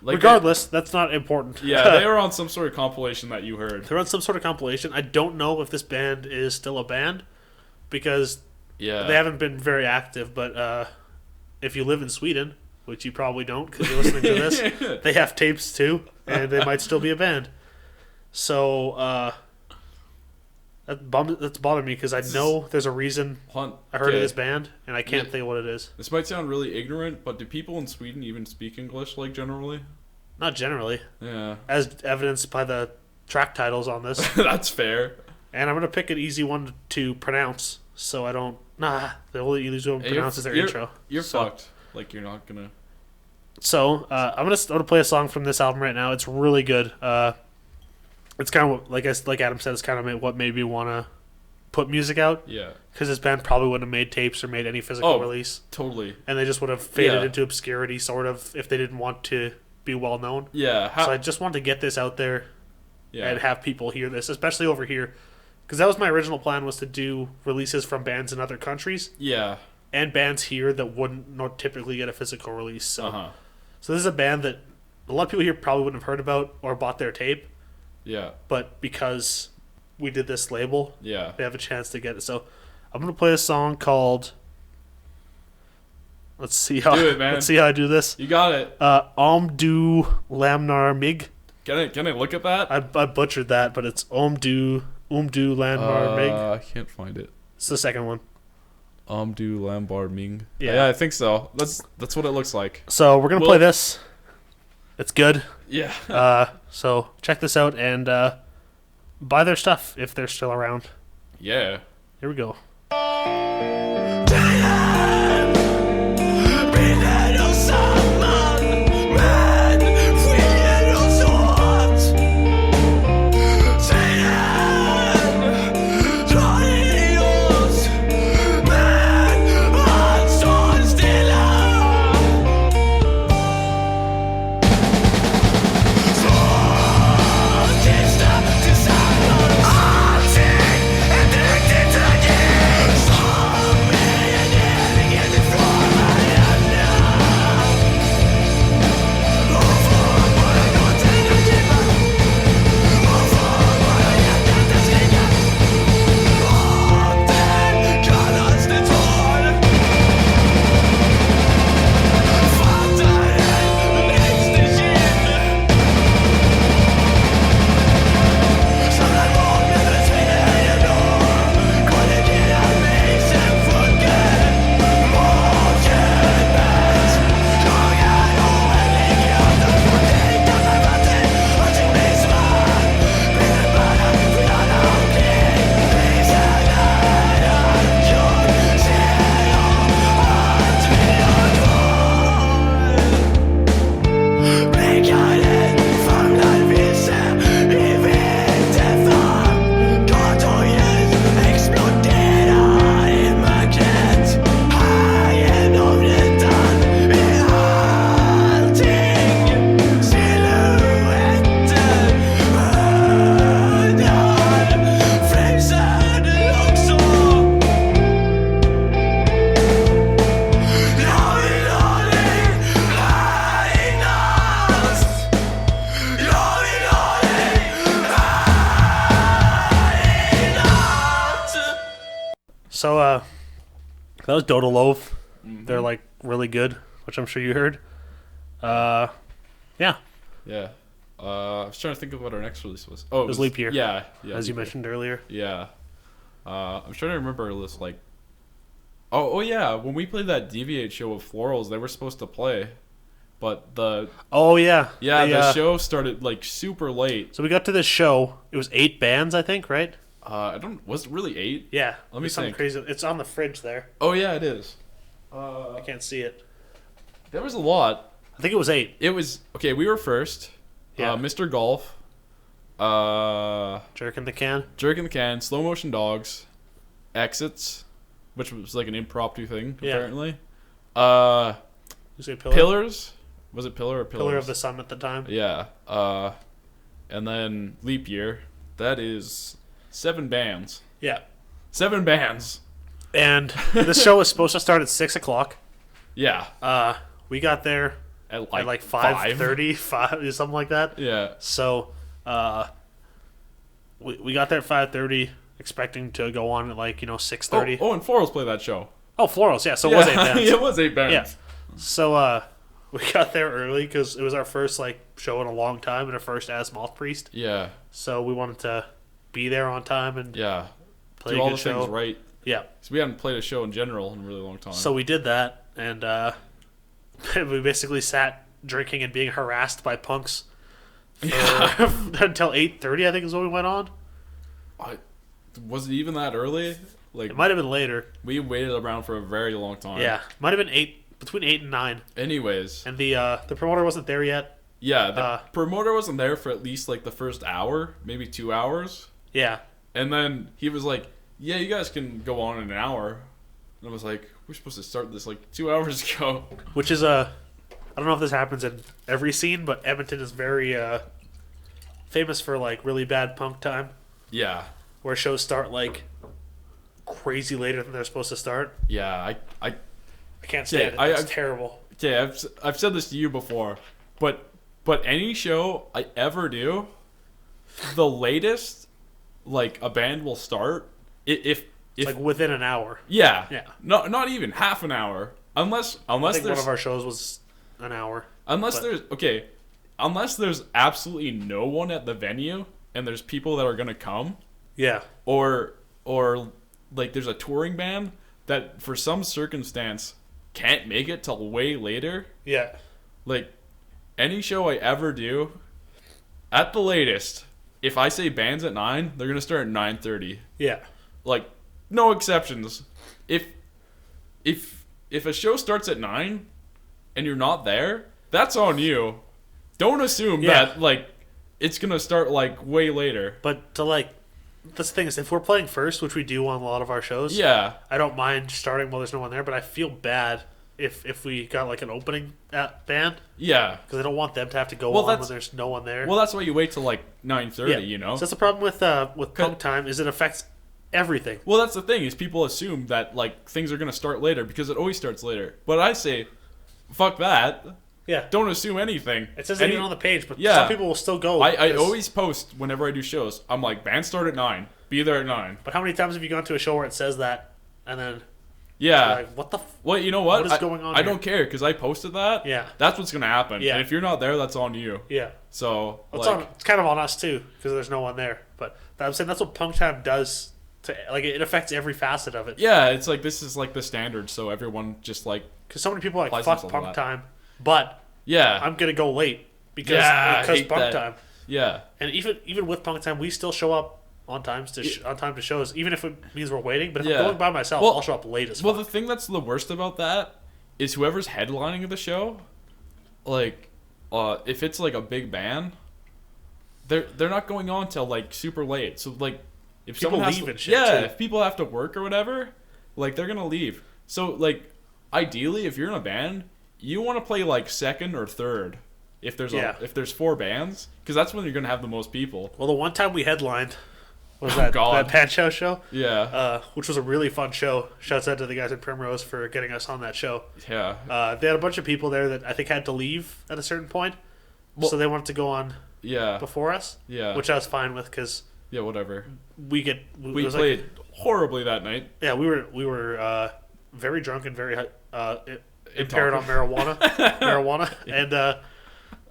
Regardless, that's not important. Yeah, they were on some sort of compilation that you heard. They're on some sort of compilation. I don't know if this band is still a band because they haven't been very active. But if you live in Sweden, which you probably don't because you're listening to this, they have tapes too, and they might still be a band. So that's bothered me because I know there's a reason I heard of this band, and I can't think of what it is. This might sound really ignorant, but do people in Sweden even speak English, like, generally? Not generally. Yeah. As evidenced by the track titles on this. That's fair. And I'm going to pick an easy one to pronounce, so I don't... the only easy one to pronounce is their intro. You're fucked. Like, you're not going to... So, I'm gonna play a song from this album right now. It's really good. It's kind of like Adam said. It's kind of what made me want to put music out. Yeah. Because this band probably wouldn't have made tapes or made any physical release. Totally. And they just would have faded into obscurity, sort of, if they didn't want to be well known. Yeah. So I just wanted to get this out there Yeah. and have people hear this, especially over here. Because that was my original plan, was to do releases from bands in other countries. Yeah. And bands here that wouldn't not typically get a physical release. So, so this is a band that a lot of people here probably wouldn't have heard about or bought their tape. Yeah. But because we did this label, Yeah. they have a chance to get it. So I'm gonna play a song called. Let's see how. Do it, man. Let's see how I do this. You got it. Om Du Lamnar Mig. Can I look at that? I butchered that, but it's Om Du Lamnar Mig. I can't find it. It's the second one. Du Lambar Ming. Yeah. I think so. That's what it looks like. So we're gonna play this. It's good. Yeah. So check this out and buy their stuff if they're still around. Yeah. Here we go. So that was Dodo Loaf. Mm-hmm. They're like really good, which I'm sure you heard. Yeah. Yeah. I was trying to think of what our next release was. Oh, it was Leap Year. Yeah. As you mentioned earlier. Yeah. I'm trying to remember this like. Oh yeah, when we played that Deviate show with Florals, they were supposed to play, but the the show started like super late. So we got to this show. It was 8 bands, I think, right? Was it really 8? Yeah. Let me think. Crazy. It's on the fridge there. Oh yeah, it is. I can't see it. There was a lot. I think it was 8. It was okay. We were first. Yeah. Mr. Golf. Jerk in the Can. Jerk in the Can. Slow Motion Dogs. Exits, which was like an impromptu thing apparently. You say Pillar? Pillars. Was it Pillar or Pillars? Pillar of the Sun at the time. Yeah. And then Leap Year. That is 7 bands. Yeah. 7 bands. And this show was supposed to start at 6 o'clock. Yeah. We got there at like 5:30, 5 something like that. Yeah. So, we got there at 5:30, expecting to go on at 6:30. Oh, and Florals play that show. Oh, Florals, yeah. So it was 8 bands. It was 8 bands. Yeah. So we got there early because it was our first show in a long time and our first as Moth Priest. Yeah. So we wanted to be there on time and play do a all good the show. things right. Yeah. So we hadn't played a show in general in a really long time. So we did that, and we basically sat drinking and being harassed by punks until 8:30, I think is when we went on. Was it even that early? It might have been later. We waited around for a very long time. Yeah, might have been between 8 and 9. Anyways, and the promoter wasn't there yet. Yeah, the promoter wasn't there for at least the first hour, maybe 2 hours. Yeah, and then he was like, "Yeah, you guys can go on in an hour." And I was like, "We're supposed to start this 2 hours ago." Which is a don't know if this happens in every scene, but Edmonton is very famous for like really bad punk time. Yeah. Where shows start like crazy later than they're supposed to start. Yeah, I can't stand it. It's terrible. Yeah, I've said this to you before, but any show I ever do, the latest like a band will start if like within an hour. Yeah. Yeah. Not even half an hour. Unless I think there's one of our shows was an hour. Unless there's absolutely no one at the venue and there's people that are gonna come. Yeah. Or like there's a touring band that for some circumstance can't make it till way later. Yeah. Like any show I ever do, at the latest, if I say bands at 9, they're gonna start at 9:30. Yeah. Like no exceptions. If a show starts at 9 and you're not there, that's on you. Don't assume that like it's gonna start like way later. But to like, that's the thing is, if we're playing first, which we do on a lot of our shows, yeah, I don't mind starting while there's no one there. But I feel bad if we got like an opening band, yeah, because I don't want them to have to go on when there's no one there. Well, that's why you wait till like 9:30. You know, so that's the problem with punk time is it affects everything. Well, that's the thing is people assume that like things are gonna start later because it always starts later. But I say, fuck that. Yeah. Don't assume anything. It says it even on the page, but some people will still go. I always post whenever I do shows. I'm like, band start at 9. Be there at 9. But how many times have you gone to a show where it says that, and then yeah, like, what the? Well, you know what? What is going on? I don't care because I posted that. Yeah. That's what's gonna happen. Yeah. And if you're not there, that's on you. Yeah. So it's kind of on us too because there's no one there. But I'm saying that's what punk time does. It affects every facet of it. Yeah, it's like this is like the standard, so everyone just like because so many people are like fuck punk time, but yeah, I'm gonna go late because punk time. Yeah, and even with punk time, we still show up on time to shows, even if it means we're waiting. But if I'm going by myself, I'll show up late as well. Well, the thing that's the worst about that is whoever's headlining the show, like, if it's like a big band, they're not going on till like super late. So like. If people someone leave and shit too. If people have to work or whatever, like they're gonna leave. So like, ideally, if you're in a band, you want to play like second or third. If there's 4 bands, because that's when you're gonna have the most people. Well, the one time we headlined was that Pancho show. Yeah. Which was a really fun show. Shouts out to the guys at Primrose for getting us on that show. Yeah. They had a bunch of people there that I think had to leave at a certain point, so they wanted to go on. Yeah. Before us. Yeah. Which I was fine with because. Yeah, whatever. We played horribly that night. Yeah, we were very drunk and very impaired on marijuana, and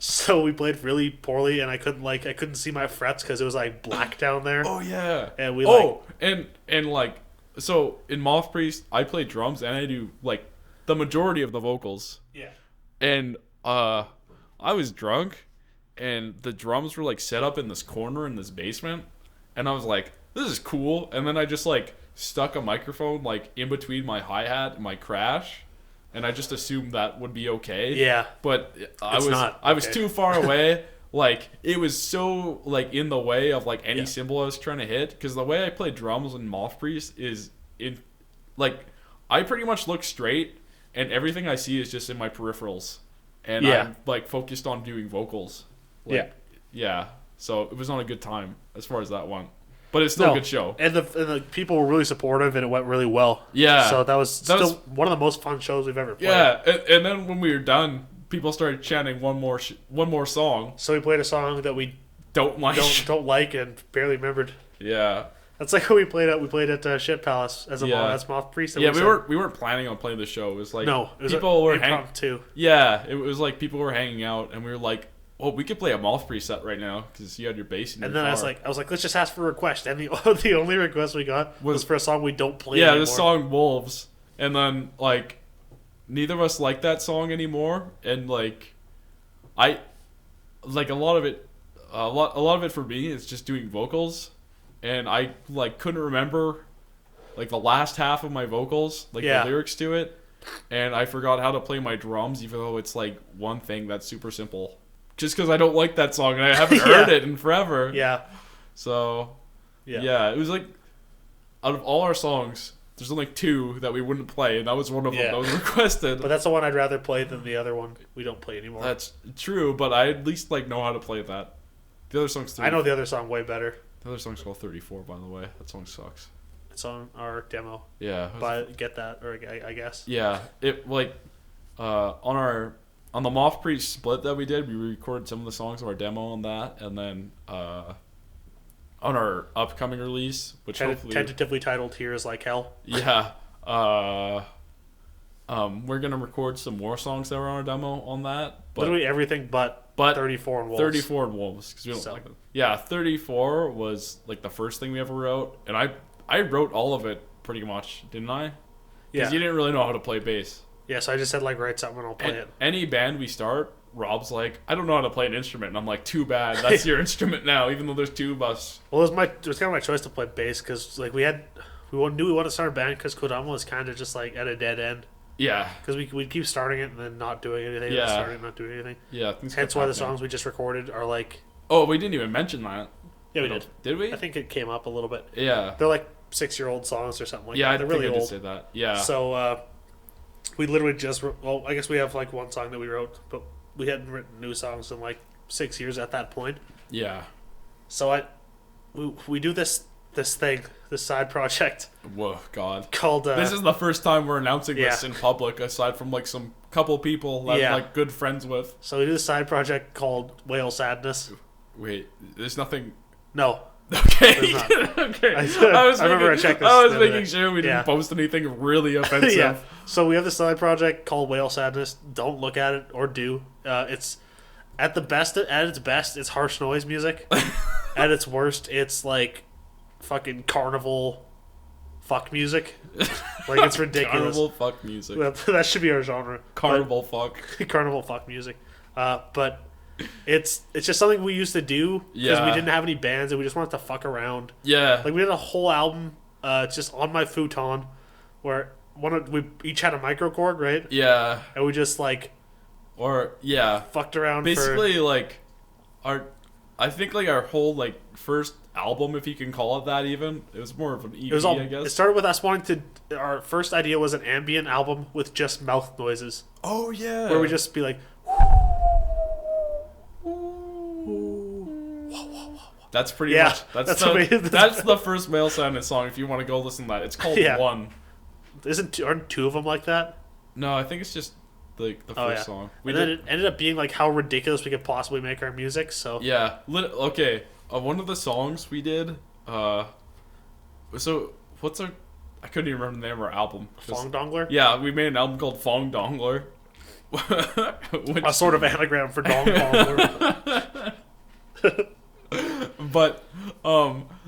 so we played really poorly, and I couldn't see my frets because it was like black down there. Oh yeah, and we and like so in Moth Priest I play drums and I do like the majority of the vocals. Yeah, and I was drunk, and the drums were like set up in this corner in this basement. And I was like, this is cool. And then I just like stuck a microphone like in between my hi-hat and my crash. And I just assumed that would be okay. Yeah. But I was too far away. Like it was so like in the way of like any cymbal I was trying to hit. Because the way I play drums in Moth Priest is in like I pretty much look straight and everything I see is just in my peripherals. And I'm like focused on doing vocals. Like, yeah. So it was not a good time as far as that went. But it's still a good show. And the people were really supportive and it went really well. Yeah. So that was one of the most fun shows we've ever played. Yeah. And then when we were done, people started chanting one more song. So we played a song that we don't like and barely remembered. Yeah. That's like how we played at Shit Palace as Moth Priest. Yeah, we weren't planning on playing the show. It was like it was people were impromptu. Yeah, it was like people were hanging out and we were like, oh, we could play a Moth Priest set right now because you had your bass in your car. I was like, let's just ask for a request. And the only request we got was for a song we don't play anymore. Yeah, the song Wolves. And then, like, neither of us like that song anymore. And, like, a lot of it for me is just doing vocals. And I, like, couldn't remember, like, the last half of my vocals, like, the lyrics to it. And I forgot how to play my drums, even though it's, like, one thing that's super simple. Just because I don't like that song and I haven't heard it in forever. Yeah. So, yeah, it was like, out of all our songs, there's only 2 that we wouldn't play, and that was one of them Yeah. that was requested. But that's the one I'd rather play than the other one we don't play anymore. That's true, but I at least like know how to play that. The other song's 34. I know the other song way better. The other song's called 34, by the way. That song sucks. It's on our demo. Yeah. But get that, or I guess. Yeah, it like on the Moth Priest split that we did, we recorded some of the songs of our demo on that, and then on our upcoming release, which hopefully tentatively titled "Here Is Like Hell." Yeah, we're gonna record some more songs that were on our demo on that. But, literally everything but 34 and Wolves. 34 and Wolves, because we don't like them. Yeah, 34 was like the first thing we ever wrote, and I wrote all of it pretty much, didn't I? Because you didn't really know how to play bass. Yeah, so I just said like write something and I'll play it. Any band we start, Rob's like, I don't know how to play an instrument, and I'm like, too bad, that's your instrument now, even though there's 2 of us. Well, it was kind of my choice to play bass because like we knew we wanted to start a band because Kodama was kind of just like at a dead end. Yeah. Because we'd keep starting it and then not doing anything. Yeah. And starting and not doing anything. Yeah. Hence why the songs we just recorded are like. Oh, we didn't even mention that. Yeah, we did. Did we? I think it came up a little bit. Yeah. They're like 6-year-old songs or something like that. They're really I old. did say that. Yeah. So we literally just I guess we have like one song that we wrote, but we hadn't written new songs in like 6 years at that point. Yeah. So we do this thing, this side project. Whoa, God. Called. This is the first time we're announcing this in public, aside from like some couple people that I'm like good friends with. So we do this side project called Whale Sadness. Wait, there's nothing. No. Okay. Okay. I remember I checked this. I was making sure we didn't Yeah. post anything really offensive. Yeah. So we have this side project called Whale Sadness. Don't look at it or do. It's at its best, it's harsh noise music. At its worst, it's like fucking carnival fuck music. Like it's ridiculous. Carnival fuck music. That should be our genre. Carnival fuck. Carnival fuck music. But it's just something we used to do because we didn't have any bands and we just wanted to fuck around. Yeah. Like we did a whole album just on my futon where we each had a microcord, right? Yeah. And we just like fucked around. Basically, like I think like our whole like first album, if you can call it that, even it was more of an EP. I guess it started with us wanting to. Our first idea was an ambient album with just mouth noises. Oh yeah. Where we just be like. That's pretty much. That's the first Male Sadness song. If you want to go listen to that, it's called One. Aren't 2 of them like that? No, I think it's just like the first song. Then it ended up being like how ridiculous we could possibly make our music. So okay. One of the songs we did. So what's our? I couldn't even remember the name of our album. Fong Dongler. Yeah, we made an album called Fong Dongler. A sort of anagram for Dong Dongler. But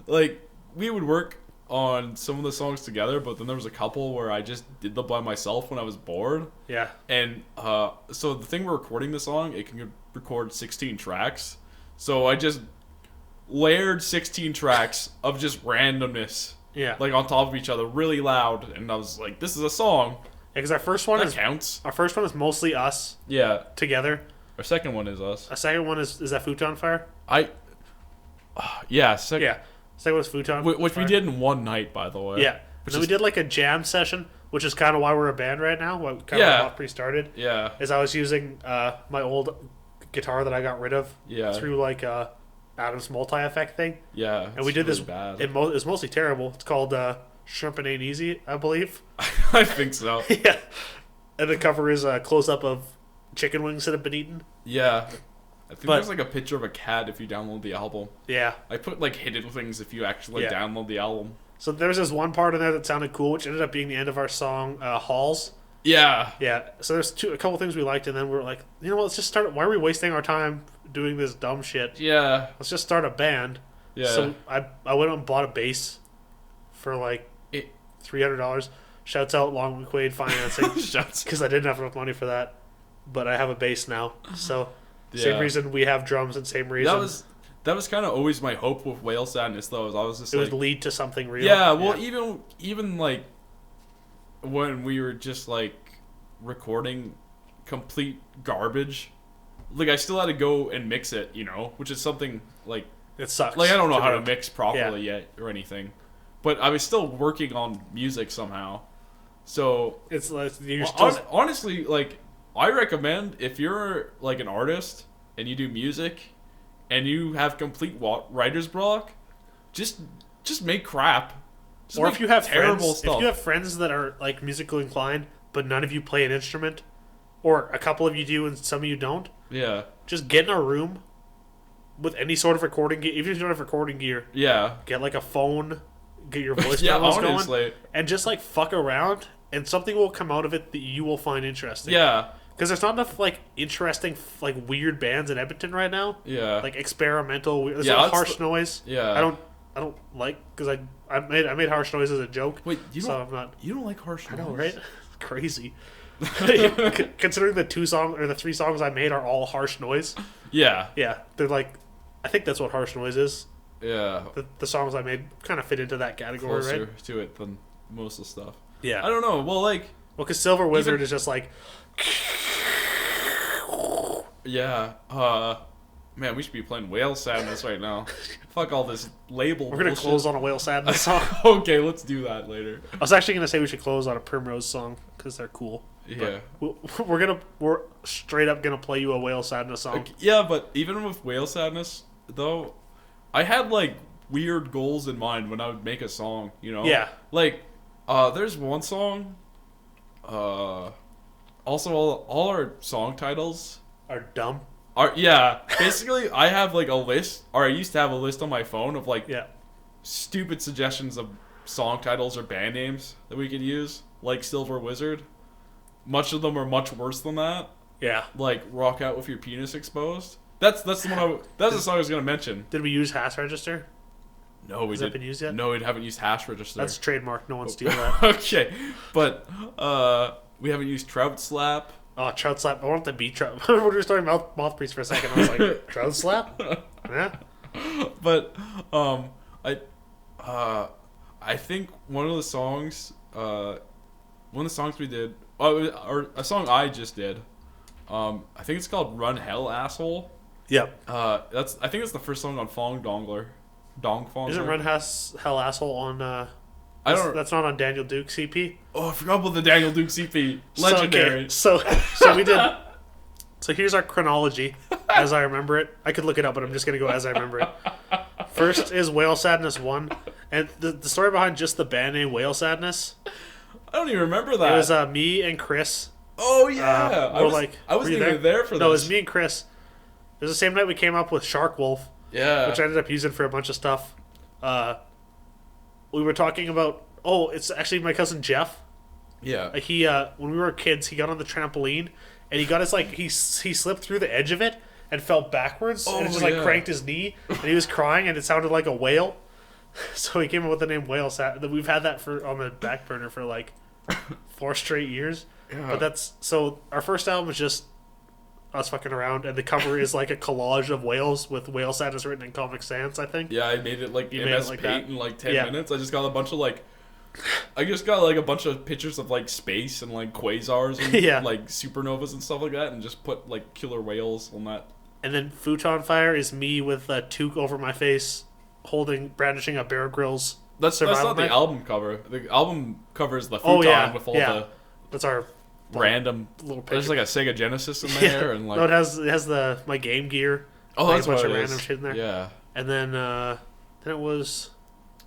like we would work on some of the songs together, but then there was a couple where I just did them by myself when I was bored. Yeah. And so the thing we're recording this song, it can record 16 tracks. So I just layered 16 tracks of just randomness. Yeah. Like on top of each other, really loud, and I was like, "This is a song." Yeah, because our first one counts. Our first one is mostly us. Yeah. Together. Our second one is us. Our second one is that Futon Fire? Yeah. Second one was Futon Which Fire. we did in one night, by the way. Yeah. And then we did like a jam session, which is kind of why we're a band right now. What kind of Moth Priest started. Yeah. Is I was using my old guitar that I got rid of. Yeah. Through like Adam's multi-effect thing. Yeah. And we did this. Bad. It was mostly terrible. It's called Shrimpin' Ain't Easy, I believe. I think so. Yeah. And the cover is a close-up of chicken wings that have been eaten. Yeah. I think there's like a picture of a cat if you download the album. Yeah. I put like hidden things if you actually download the album. So there's this one part in there that sounded cool, which ended up being the end of our song, Halls. Yeah. Yeah. So there's a couple things we liked, and then we were like, you know what, let's just start. Why are we wasting our time doing this dumb shit? Yeah. Let's just start a band. Yeah. So I went out and bought a bass for like $300. Shouts out Long McQuaid Financing. Because I didn't have enough money for that. But I have a bass now. So same reason we have drums and same reason. That was kind of always my hope with Whale Sadness, though. I was just would lead to something real. Yeah, well, even like when we were just like recording complete garbage, like I still had to go and mix it, which is something like it sucks. Like I don't know how to mix properly yet or anything. but I was still working on music somehow. So It's like you're still... honestly, like, I recommend if you're like an artist and you do music and you have complete writer's block, just make crap. Just or make if you have terrible friends, stuff. if you have friends that are like musically inclined, but none of you play an instrument, or a couple of you do and some of you don't, Yeah. just get in a room with any sort of recording gear. Even if you don't have recording gear, Yeah. get like a phone, get your voice Yeah, memos honestly. going, and just like fuck around, and something will come out of it that you will find interesting. Yeah. Because there's not enough like interesting like weird bands in Edmonton right now. Yeah. Like experimental. There's Yeah, like that's harsh noise. Yeah. I don't like because I made harsh noise as a joke. Wait, I'm not. You don't like harsh I noise? know, right? Crazy. Considering the 3 songs I made are all harsh noise. Yeah. Yeah, they're like, I think that's what harsh noise is. Yeah. The songs I made kind of fit into that category, Closer right? to it than most of the stuff. Yeah. I don't know. Well, like. Well, because Silver Wizard is just like. Yeah. Man, we should be playing Whale Sadness right now. Fuck all this label. We're gonna bullshit. close on a Whale Sadness song. Okay, let's do that later. I was actually gonna say we should close on a Primrose song because they're cool. Yeah. We're straight up gonna play you a Whale Sadness song. Okay, yeah, but even with Whale Sadness, though, I had like weird goals in mind when I would make a song. You know. Yeah. Like, there's one song. Also, all our song titles Are dumb. yeah. Basically, I have like a list, or I used to have a list on my phone of like Yeah. stupid suggestions of song titles or band names that we could use, like Silver Wizard. Much of them are much worse than that. Yeah. Like Rock Out with Your Penis Exposed. That's the one. That's the song I was gonna mention. Did we use Hash Register? No, we Has didn't. that been used yet? No, we haven't used Hash Register. That's trademark. No one steal that. Okay, but we haven't used Trout Slap. Oh, Trout Slap. I want the beat Trout. we were just talking mouthpiece for a second. I was like, Trout Slap? Yeah. But I think one of the songs we did, or a song I just did, I think it's called Run Hell Asshole. Yep. I think it's the first song on Fong Dongler. Isn't Run Hell Asshole on that's not on Daniel Duke's EP? Oh, I forgot about the Daniel Duke CP. Legendary. So we did. So here's our chronology, as I remember it. I could look it up, but I'm just gonna go as I remember it. First is Whale Sadness 1, and the story behind just the band name Whale Sadness. I don't even remember that. It was me and Chris. Oh yeah, I wasn't even there for this. No, it was me and Chris. It was the same night we came up with Shark Wolf. Yeah. Which I ended up using for a bunch of stuff. We were talking about. Oh, it's actually my cousin Jeff. Yeah. He when we were kids, he got on the trampoline and he got his he slipped through the edge of it and fell backwards and it just cranked his knee and he was crying and it sounded like a whale. So he came up with the name Whale Sat. We've had that on the back burner for like 4 straight years. Yeah. But our first album is just us fucking around, and the cover is like a collage of whales with Whale Sadness written in Comic Sans, I think. Yeah, I made it like MS Paint in like 10 minutes. I just got a bunch of a bunch of pictures of like space and like quasars and like supernovas and stuff like that, and just put like killer whales on that. And then Futon Fire is me with a toque over my face, brandishing a Bear Grylls. That's not the album cover. The album cover is the futon with all the. That's our random little picture. There's like a Sega Genesis in there, and like no, it has my Game Gear. Oh, like that's a bunch what of it random is. shit in there. Yeah. And then it was.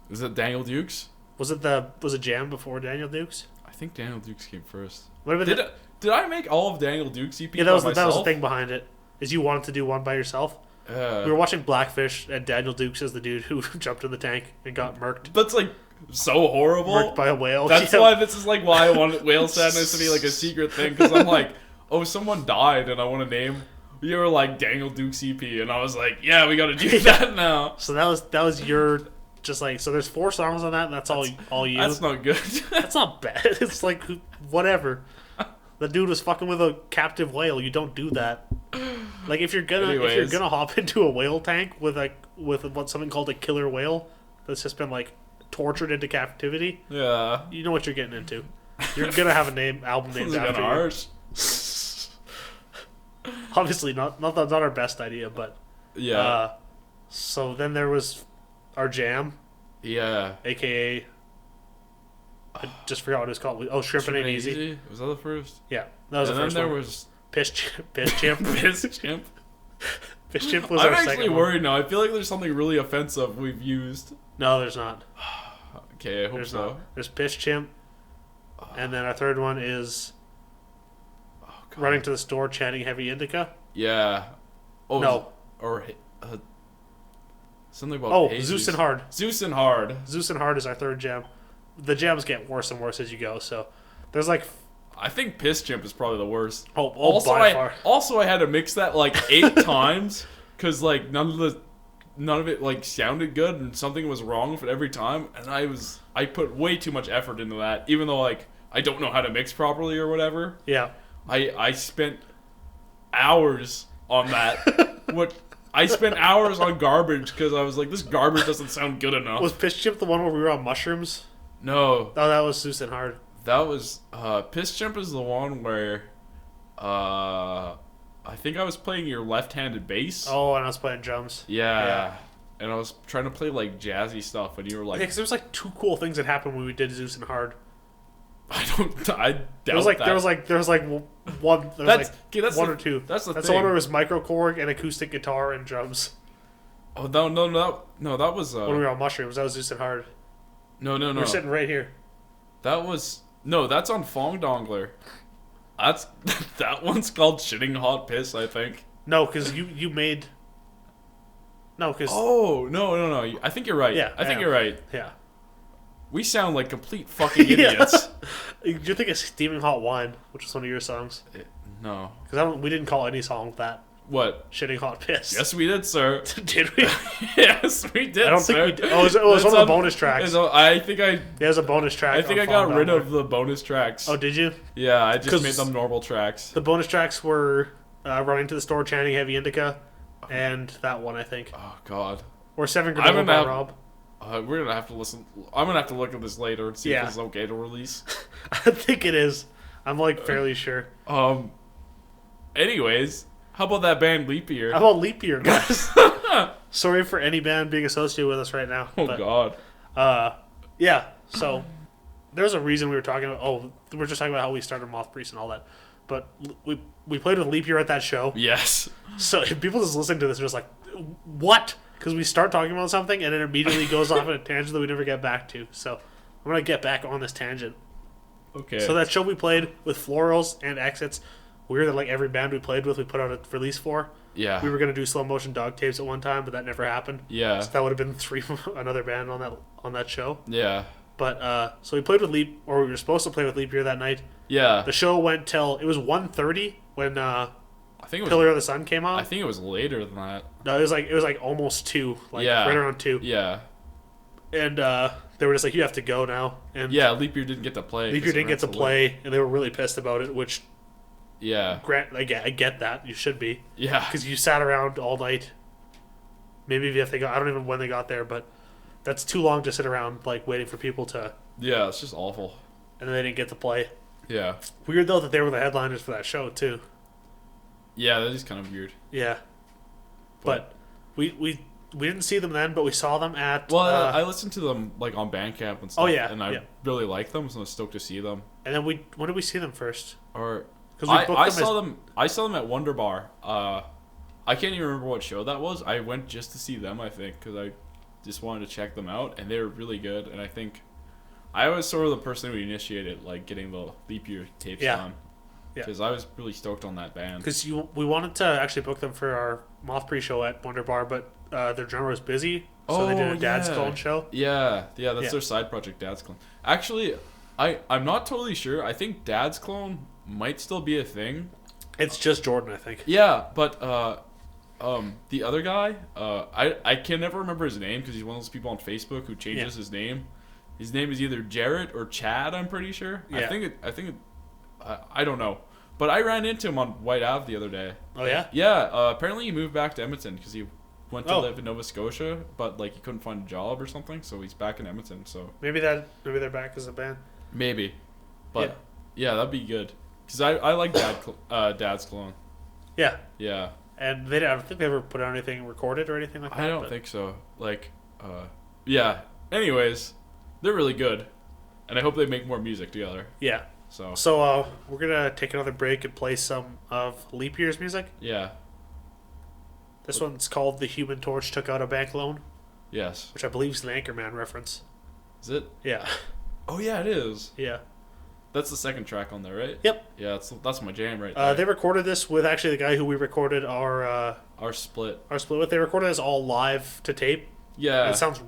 Is it Daniel Dukes? Was it Jam before Daniel Dukes? I think Daniel Dukes came first. Did I make all of Daniel Dukes EP? Yeah, that was the thing behind it. Is you wanted to do one by yourself. We were watching Blackfish, and Daniel Dukes is the dude who jumped in the tank and got murked. That's like so horrible. Murked by a whale. That's why this is like why I want Whale Sadness to be like a secret thing, because I'm like, oh, someone died and I want to name. You were like Daniel Dukes EP, and I was like, yeah, we got to do that now. So that was your just like so. There's 4 songs on that, and that's all you. That's not good. That's not bad. It's like whatever. The dude was fucking with a captive whale. You don't do that. Like if you're gonna hop into a whale tank with something called a killer whale that's just been like tortured into captivity. Yeah. You know what you're getting into. You're gonna have album named after you. Ours. Obviously not our best idea, but yeah. So then there was our jam, Yeah. AKA, I just forgot what it was called. Oh, Shrimp and Ain't Easy. Was that the first? Yeah, that was the first one. And then there was Piss Chimp. Piss Chimp. Piss Chimp was I'm our second actually one. worried now. I feel like there's something really offensive we've used. No, there's not. Okay, I hope so. Not. There's Piss Chimp. And then our third one is running to the store chanting Heavy Indica. Yeah. Oh, no. Or something about Zeus and Hard. Zeus and Hard. Zeus and Hard is our third jam. The jams get worse and worse as you go. So there's like... I think Piss Chimp is probably the worst. Also, by far. Also, I had to mix that like 8 times because like none of it like sounded good and something was wrong with it every time, and I put way too much effort into that, even though like I don't know how to mix properly or whatever. Yeah. I spent hours on that. I spent hours on garbage because I was like, this garbage doesn't sound good enough. Was Piss Chimp the one where we were on mushrooms? No. Oh, that was Zeus and Hard. That was Piss Chimp is the one where I think I was playing your left-handed bass. Oh, and I was playing drums. Yeah. And I was trying to play like jazzy stuff, and you were like, because there was like 2 cool things that happened when we did Zeus and Hard. I doubt there was like one or two. That's the one where it was microKORG and acoustic guitar and drums. Oh no, that was when we were on mushrooms. That was Zeus and Hard. No. We're sitting right here. That's on Fong Dongler. That one's called Shitting Hot Piss, I think. No, because you made. No, because. Oh no! I think you're right. Yeah, I think you're right. Yeah. We sound like complete fucking idiots. You think it's Steaming Hot Wine, which is one of your songs? No, because we didn't call any song that. What? Shitting Hot Piss. Yes, we did, sir. Did we? Yes, we did. I don't think we did. Oh, it was one of the bonus tracks. There's a bonus track. I think I got rid of the bonus tracks. Oh, did you? Yeah, I just made them normal tracks. The bonus tracks were running to the store chanting Heavy Indica, and that one, I think. Oh God. Or 7 Granola by Rob. We're gonna have to listen. I'm gonna have to look at this later and see if it's okay to release. I think it is. I'm like fairly sure. Anyways, how about that band Leap Year? How about Leap Year, guys? Sorry for any band being associated with us right now. God. Yeah. So there's a reason we were talking about. Oh, we're just talking about how we started Moth Priest and all that. But we played with Leap Year at that show. Yes. So if people just listening to this are just like, what? Because we start talking about something and it immediately goes off on a tangent that we never get back to. So I'm going to get back on this tangent. Okay. So that show we played with Florals and Exits, weird that like every band we played with, we put out a release for. Yeah. We were going to do Slow Motion Dog Tapes at one time, but that never happened. Yeah. So that would have been 3 another band on that show. Yeah. But so we played with we were supposed to play with Leap Year that night. Yeah. The show went till it was 1:30 when I think it was, Pillar of the Sun came on. I think it was later than that. No, it was like almost 2, right around 2. Yeah. And they were just like, you have to go now. And yeah, Leap Year didn't get to play. Leap Year didn't get to play, and they were really pissed about it. Which, yeah, I get that. You should be. Yeah, because you sat around all night. Maybe if they got, I don't even know when they got there, but that's too long to sit around like waiting for people to. Yeah, it's just awful. And then they didn't get to play. Yeah. Weird though that they were the headliners for that show too. Yeah, that is kind of weird. Yeah. But we didn't see them then, but we saw them at. Well, I listened to them like on Bandcamp and stuff. Oh yeah, and I really like them, so I was stoked to see them. And then when did we see them first? Or because I saw them at Wonder Bar. I can't even remember what show that was. I went just to see them, I think, because I just wanted to check them out, and they were really good. And I think I was sort of the person who initiated like getting the Leap Year tapes on. Because I was really stoked on that band. Because we wanted to actually book them for our Moth pre-show at Wonder Bar, but their drummer was busy, so they did a Dad's Clone show. Yeah, that's their side project, Dad's Clone. Actually, I'm not totally sure. I think Dad's Clone might still be a thing. It's just Jordan, I think. Yeah, but the other guy, I can never remember his name because he's one of those people on Facebook who changes his name. His name is either Jarrett or Chad. I'm pretty sure. Yeah. I don't know, but I ran into him on White Ave the other day. Oh yeah. Yeah. Apparently he moved back to Edmonton because he went to live in Nova Scotia, but like he couldn't find a job or something, so he's back in Edmonton. So maybe they're back as a band. Maybe, but yeah that'd be good because I like Dad's Clone. Yeah. Yeah. And I don't think they ever put out anything recorded or anything like that. I don't think so. Like, yeah. Anyways, they're really good, and I hope they make more music together. Yeah. So we're gonna take another break and play some of Leap Year's music. yeah. This one's called "The Human Torch Took Out a Bank Loan," Yes. which I believe is an Anchorman reference. Is it? Yeah. Oh yeah, it is. Yeah. That's the second track on there, right? Yep. Yeah, that's my jam right there. They recorded this with actually the guy who we recorded our split with. They recorded this all live to tape. Yeah. It sounds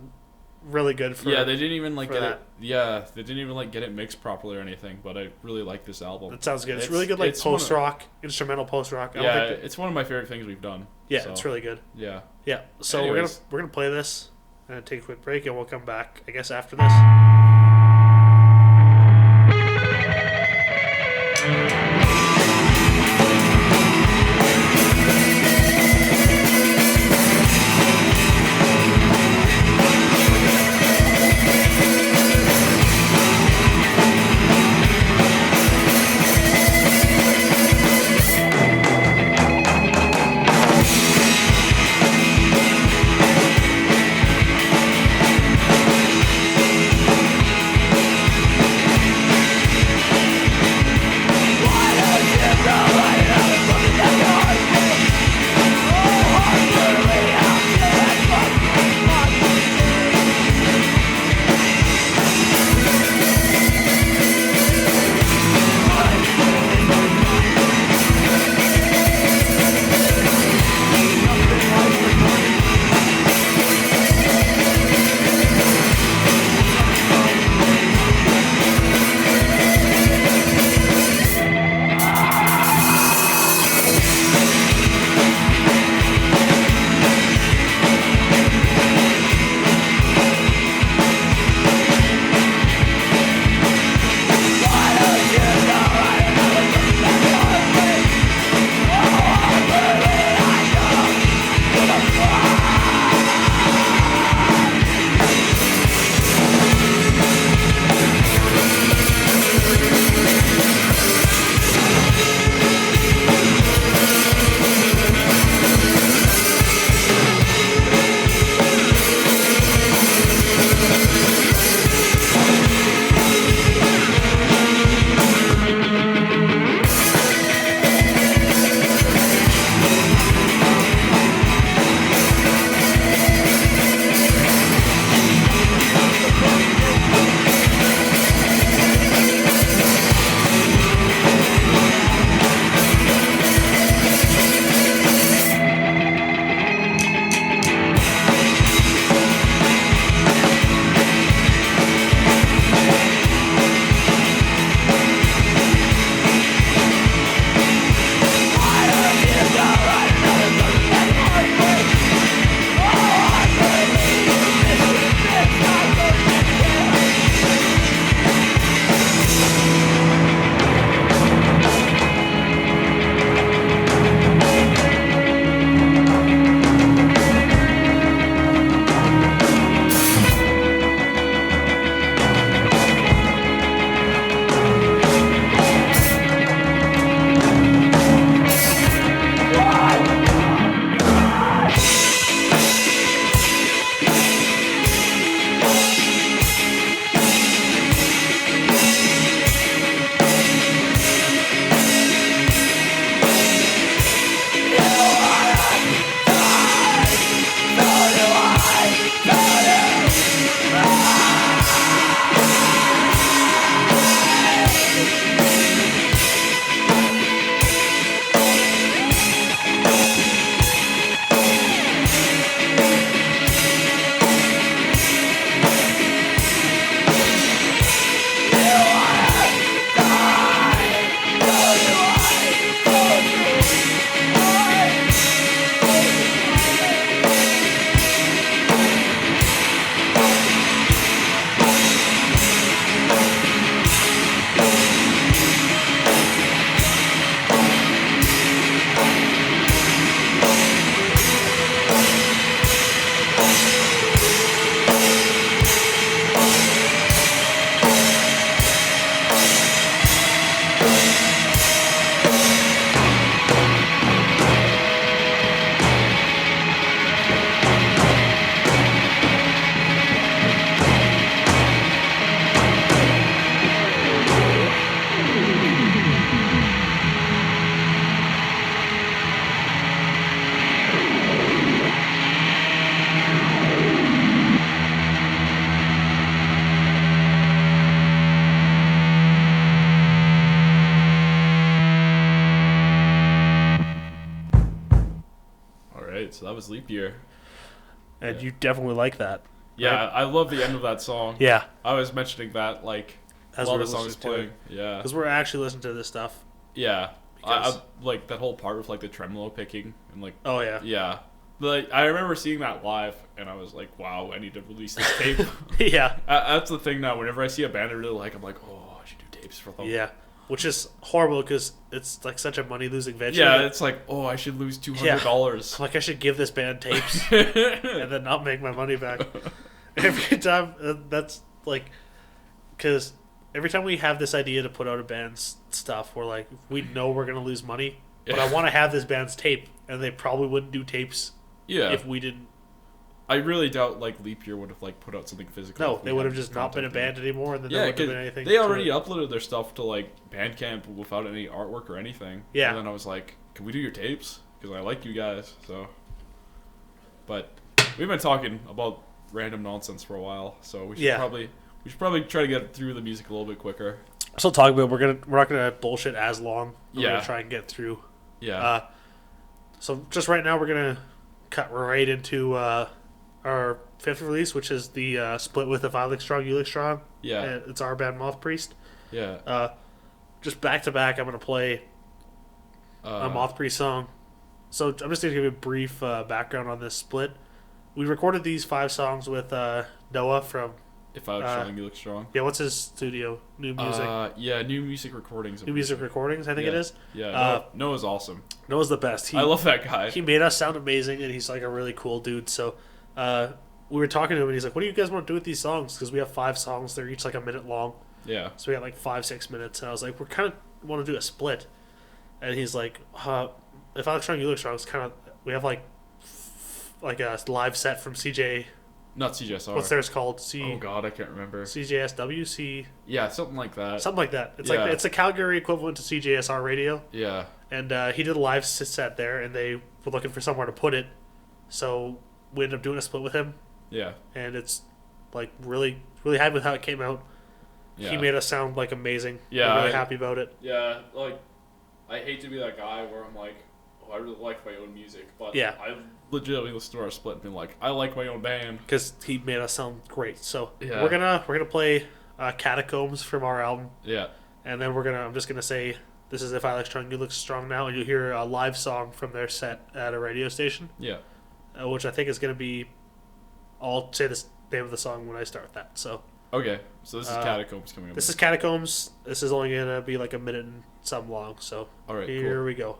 really good for. Yeah, they didn't even like for get that. it. Yeah, they didn't even like get it mixed properly or anything. But I really like this album. It sounds good. It's really good, like it's one post rock, instrumental post rock. Yeah, it's one of my favorite things we've done. Yeah, so, it's really good. Yeah. Yeah. So Anyways. we're gonna play this and take a quick break, and we'll come back, I guess, after this. So that was Leap Year. And you definitely like that. Yeah, right? I love the end of that song. Yeah. I was mentioning that, like, As while we're the song was playing. Yeah. Because we're actually listening to this stuff. Yeah. I like that whole part with, like, the tremolo picking. And, like, oh, yeah. Yeah. Like, I remember seeing that live, and I was like, wow, I need to release this tape. Yeah. That's the thing now. Whenever I see a band I really like, I'm like, oh, I should do tapes for them. Yeah. Which is horrible because it's like such a money-losing venture. Yeah, it's like, oh, I should lose $200. Like, I should give this band tapes and then not make my money back. Every time, that's like, because every time we have this idea to put out a band's stuff, we're like, we know we're going to lose money, but I want to have this band's tape, and they probably wouldn't do tapes if we didn't. I really doubt, like, Leap Year would have, like, put out something physical. No, they would have just not been a band anymore, and then there wouldn't have been anything. They already uploaded their stuff to, like, Bandcamp without any artwork or anything. Yeah. And then I was like, can we do your tapes? Because I like you guys, so. But we've been talking about random nonsense for a while, so we should probably try to get through the music a little bit quicker. So talk about we're not gonna bullshit as long. We're gonna try and get through. Yeah. So just right now we're gonna cut right into our fifth release, which is the split with If I Look Strong, You Look Strong. Yeah. It's our band Moth Priest. Yeah. Just back to back, I'm gonna play a Moth Priest song. So I'm just gonna give you a brief background on this split. We recorded these 5 songs with Noah from If I Look Strong, You Look Strong. Yeah, what's his studio? New Music. New Music Recordings. New Music Recordings, I think it is. Yeah, Noah's awesome. Noah's the best. I love that guy. He made us sound amazing, and he's like a really cool dude. So we were talking to him, and he's like, what do you guys want to do with these songs? Because we have 5 songs. They're each like a minute long. Yeah. So we got like 5-6 minutes. And I was like, we kind of want to do a split. And he's like, If I Look Strong, You Look Strong. It's kind of, we have like a live set from CJ. Not CJSR. What's theirs called? Oh God, I can't remember. CJSW? Yeah, something like that. Something like that. It's like it's a Calgary equivalent to CJSR radio. Yeah. And he did a live set there, and they were looking for somewhere to put it. So we ended up doing a split with him. Yeah. And it's like really, really happy with how it came out. Yeah. He made us sound like amazing. Yeah. I'm really happy about it. Yeah, like I hate to be that guy where I'm like, oh, I really like my own music, but I legitimately listened to our split and been like, I like my own band because he made us sound great. So we're gonna play Catacombs from our album. Yeah, and then I'm just gonna say this is If I Look Strong, You Look Strong now, and you'll hear a live song from their set at a radio station. Yeah, which I think is gonna be. I'll say the name of the song when I start that. So. Okay, so this is Catacombs coming up. This is Catacombs. This is only gonna be like a minute and some long. So all right, here we go.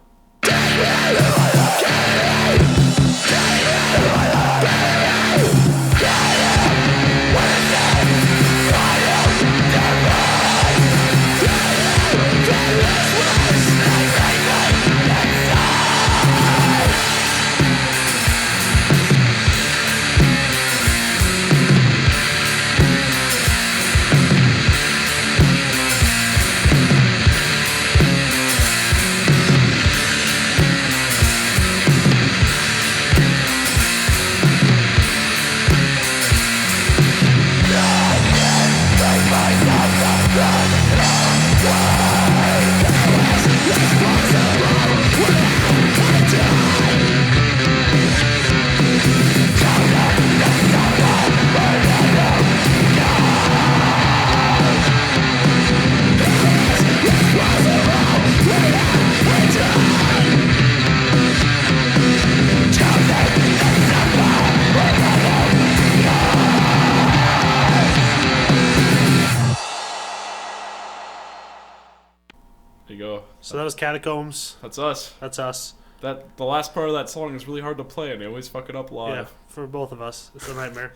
So that was Catacombs. That's us. That's us. The last part of that song is really hard to play, and I always fuck it up live. Yeah, for both of us. It's a nightmare.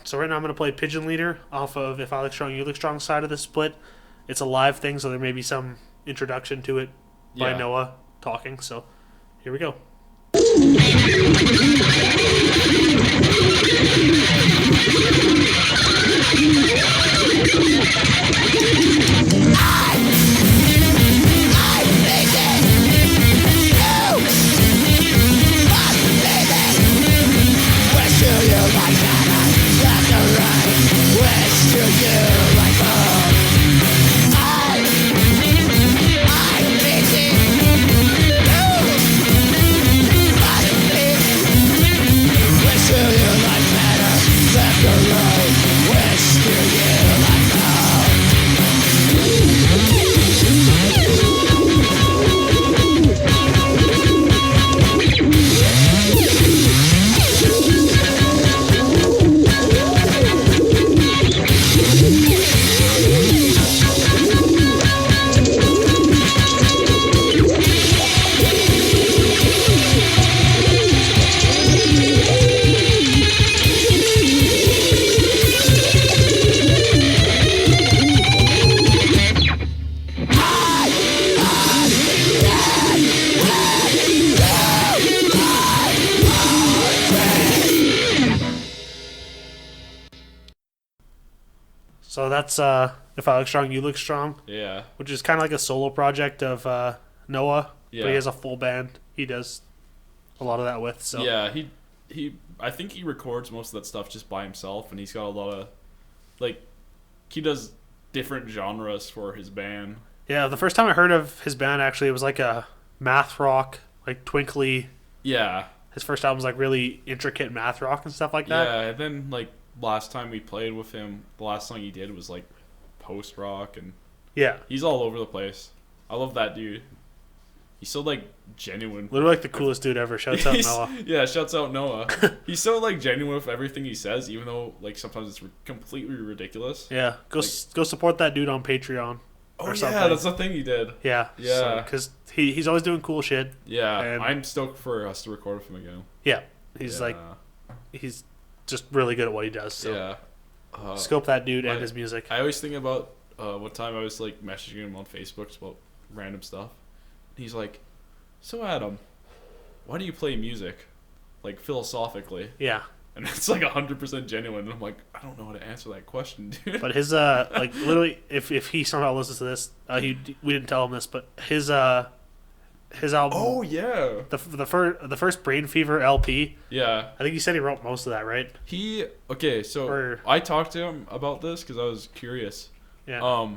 So right now I'm going to play Pigeon Leader off of If I Look Strong, You Look Strong side of the split. It's a live thing, so there may be some introduction to it by Noah talking. So here we go. I that's If I Look Strong, You Look Strong. Yeah. Which is kind of like a solo project of Noah. Yeah. But he has a full band he does a lot of that with. So yeah, I think he records most of that stuff just by himself, and he's got a lot of, like, he does different genres for his band. Yeah, the first time I heard of his band, actually, it was like a math rock, like twinkly. Yeah. His first album was like really intricate math rock and stuff like that. Yeah, and then, like, last time we played with him, the last song he did was, like, post-rock, and yeah, he's all over the place. I love that dude. He's so, like, genuine. Literally like the coolest dude ever. Shouts out Noah. Yeah, shouts out Noah. He's so, like, genuine with everything he says, even though, like, sometimes it's completely ridiculous. Yeah, go support that dude on Patreon. Oh, yeah, that's the thing he did. Yeah. Yeah. Because he's always doing cool shit. Yeah, and I'm stoked for us to record with him again. Yeah, he's just really good at what he does. So. Yeah. Scope that dude and his music. I always think about one time I was, like, messaging him on Facebook about random stuff. He's like, so Adam, why do you play music, like, philosophically? Yeah. And it's like 100% genuine. And I'm like, I don't know how to answer that question, dude. But his like, literally, if he somehow listens to this, we didn't tell him this, but his album. Oh yeah. The first Brain Fever LP. Yeah. I think he said he wrote most of that, right? I talked to him about this because I was curious. Yeah.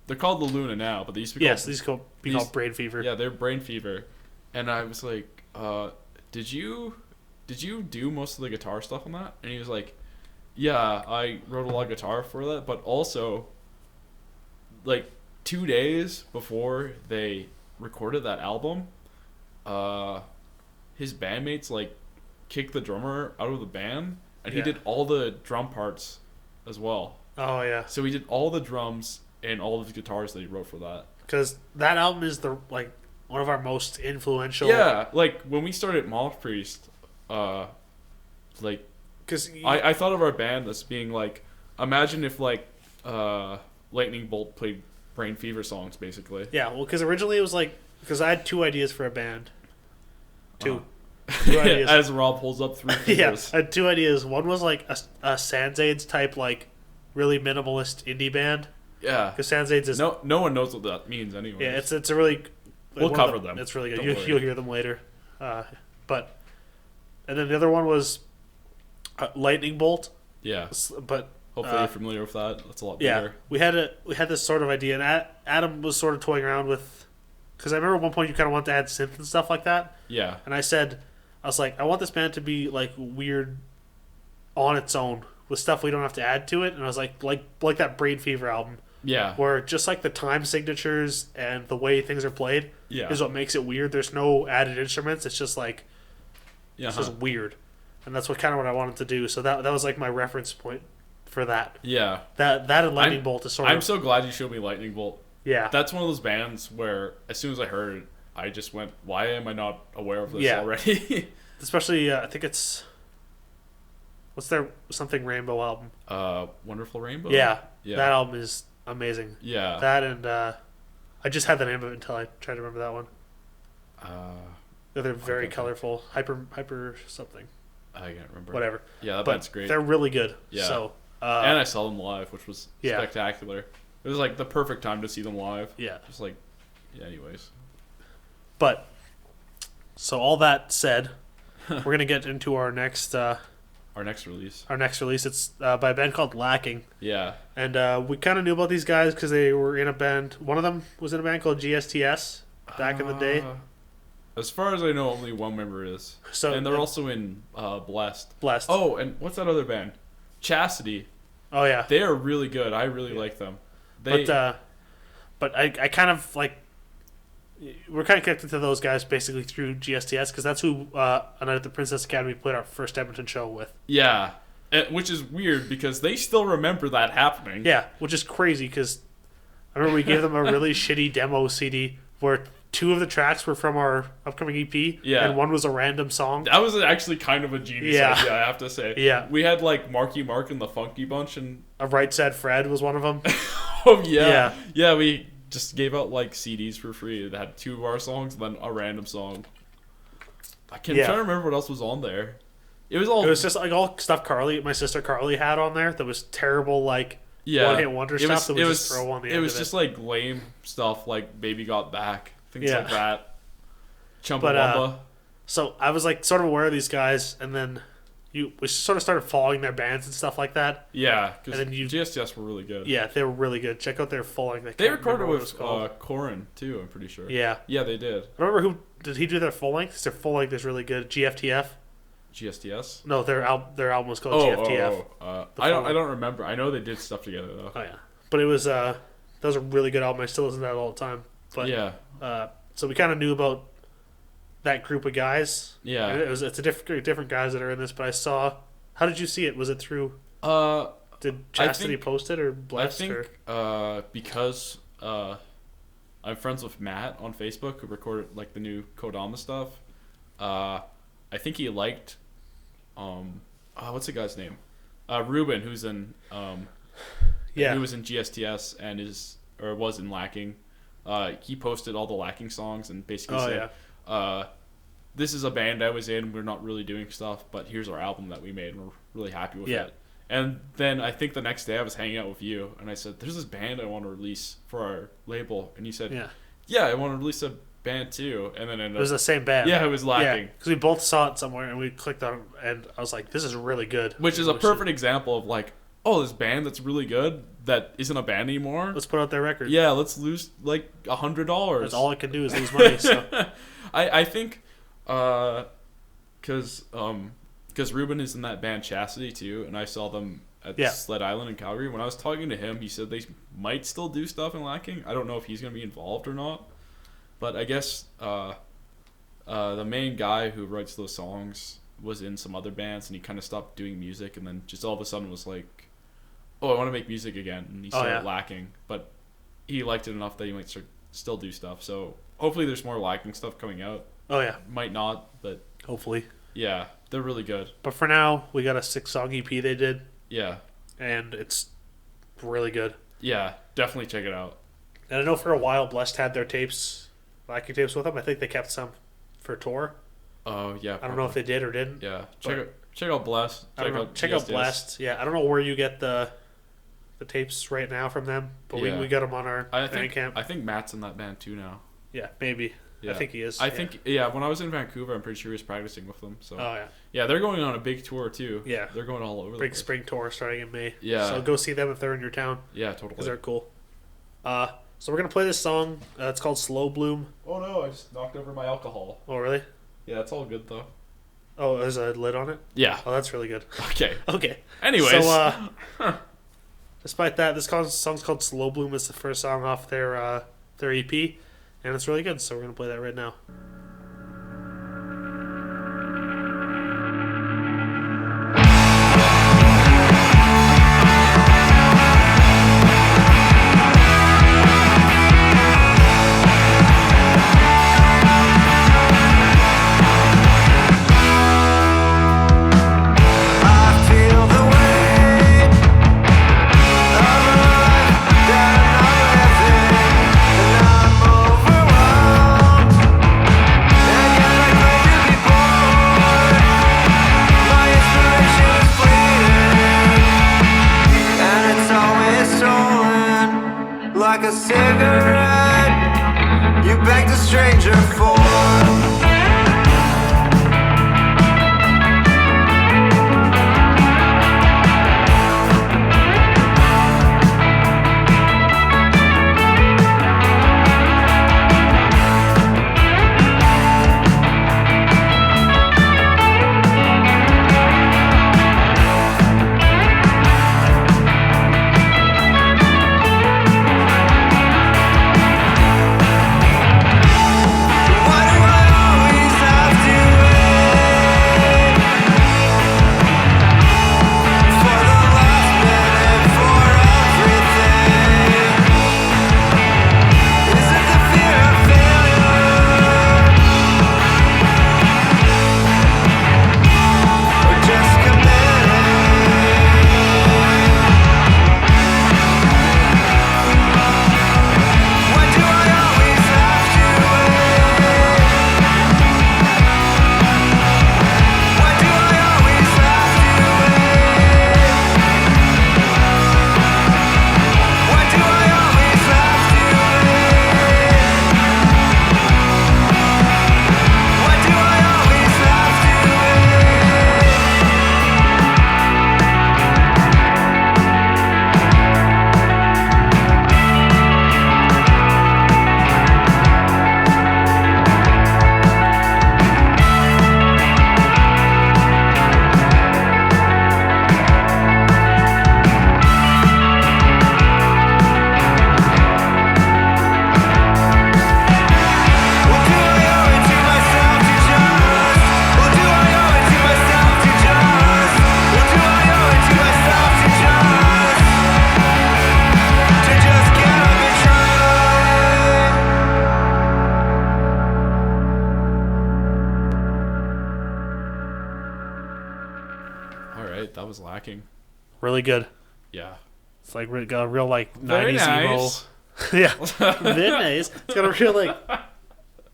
They're called the Luna now, but they used to be called called Brain Fever. Yeah, they're Brain Fever, and I was like, did you do most of the guitar stuff on that? And he was like, yeah, I wrote a lot of guitar for that, but also, like, 2 days before they recorded that album, his bandmates, like, kicked the drummer out of the band, and he did all the drum parts as well. Oh yeah. So he did all the drums and all of the guitars that he wrote for that. Because that album is one of our most influential. Yeah, like when we started Moth Priest, like, because I thought of our band as being like, imagine if like Lightning Bolt played Brain Fever songs, basically. Yeah, well, because originally it was like, because I had 2 ideas for a band. Two ideas. As Rob pulls up 3 fingers. Yeah, I had 2 ideas. One was like a Sansades type, like, really minimalist indie band. Yeah, because Sansades is no one knows what that means anyway. Yeah, it's a really we'll cover them. It's really good. You'll hear them later. And then the other one was Lightning Bolt. Yeah, but hopefully you're familiar with that. That's a lot bigger. Yeah, we had this sort of idea, and Adam was sort of toying around with, because I remember at one point you kind of wanted to add synth and stuff like that. Yeah, and I was like, I want this band to be like weird on its own with stuff we don't have to add to it. And I was like that Brain Fever album. Yeah. Where just like the time signatures and the way things are played is what makes it weird. There's no added instruments. It's just like it's just weird. And that's what I wanted to do. So that was like my reference point for that. Yeah. That and Lightning Bolt is I'm so glad you showed me Lightning Bolt. Yeah. That's one of those bands where as soon as I heard it, I just went, why am I not aware of this already? Especially I think it's what's their Something Rainbow album? Wonderful Rainbow? Yeah. That album is amazing. Yeah. That and I just had the name of it until I tried to remember that one. They're very colorful. Hyper something. I can't remember. Whatever. Yeah, that's great. They're really good. Yeah. So and I saw them live, which was spectacular. It was like the perfect time to see them live. Yeah. Just like anyways. But so all that said, we're gonna get into our next release. Our next release. It's by a band called Lacking. Yeah. And we kind of knew about these guys because they were in a band. One of them was in a band called GSTS back in the day. As far as I know, only one member is. And they're also in Blessed. Oh, and what's that other band? Chastity. Oh yeah. They are really good. I really like them. But I kind of like. We're kind of connected to those guys basically through GSTS because that's who A Night at the Princess Academy played our first Edmonton show with. Yeah, which is weird because they still remember that happening. Yeah, which is crazy because I remember we gave them a really shitty demo CD where 2 of the tracks were from our upcoming EP and 1 was a random song. That was actually kind of a genius idea, I have to say. Yeah. We had like Marky Mark and the Funky Bunch and... A Right Said Fred was one of them. Oh, yeah. Yeah, we just gave out like CDs for free that had 2 of our songs and then a random song. I'm trying to remember what else was on there. It was all. It was just like all stuff my sister Carly had on there that was terrible, like one-hit wonder stuff that we just throw on the end of it. It was just like lame stuff, like Baby Got Back, things like that. Chumbawamba. So I was like sort of aware of these guys, and then we sort of started following their bands and stuff like that. Yeah, because GSTS were really good. Yeah, they were really good. Check out their full length. They recorded with Corin too, I'm pretty sure. Yeah. Yeah, they did. I remember did he do their full length? Their full length is really good. GFTF. GSTS? No, their album was called GFTF. I don't remember. I know they did stuff together though. Oh yeah, but it was that was a really good album. I still listen to that all the time. But yeah. So we kind of knew about that group of guys. Yeah. It's a different guys that are in this. But I saw. How did you see it? Was it through? Did Chastity post it or Blessed? I think because I'm friends with Matt on Facebook who recorded like the new Kodama stuff. I think he liked what's the guy's name? Ruben, who's in he was in GSTS and was in Lacking. He posted all the Lacking songs and basically said, this is a band I was in, we're not really doing stuff, but here's our album that we made and we're really happy with it. And then I think the next day I was hanging out with you and I said, there's this band I want to release for our label, and you said, yeah, I want to release a band too. And then it was the same band. Yeah, it was Lacking. Because we both saw it somewhere and we clicked on it and I was like, this is really good. Which is a perfect example of like, oh, this band that's really good that isn't a band anymore. Let's put out their record. Yeah, let's lose like $100. That's all I can do is lose money. So I think because Ruben is in that band Chastity too, and I saw them at Sled Island in Calgary. When I was talking to him, he said they might still do stuff in Lacking. I don't know if he's going to be involved or not, but I guess the main guy who writes those songs was in some other bands, and he kind of stopped doing music, and then just all of a sudden was like, oh, I want to make music again, and he started Lacking, but he liked it enough that he might still do stuff. So hopefully there's more Lacking stuff coming out. Oh yeah, might not, but hopefully. Yeah, they're really good. But for now, we got a 6-song EP they did. Yeah, and it's really good. Yeah, definitely check it out. And I know for a while Blessed had their Lacking tapes with them. I think they kept some for tour. Oh yeah, I don't know if they did or didn't. Yeah, check out Blessed. Check out Blessed. Yeah, I don't know where you get the tapes right now from them, but we got them on our Bandcamp. I think Matt's in that band too now. Yeah, maybe. Yeah. I think he is. I think when I was in Vancouver, I'm pretty sure he was practicing with them. So. Oh yeah. Yeah, they're going on a big tour too. Yeah, they're going all over. Big spring tour starting in May. Yeah. So go see them if they're in your town. Yeah, totally. Because they're cool. So we're gonna play this song. It's called "Slow Bloom." Oh no! I just knocked over my alcohol. Oh really? Yeah, it's all good though. Oh, there's a lid on it? Yeah. Oh, that's really good. Okay. Anyways. So, despite that, this song's called "Slow Bloom." It's the first song off their EP, and it's really good. So we're gonna play that right now. Like a cigarette, you begged a stranger for. Why do I was lacking. Really good. Yeah. It's like got a real like Very 90s nice. emo. Yeah, very nice. It's got a real like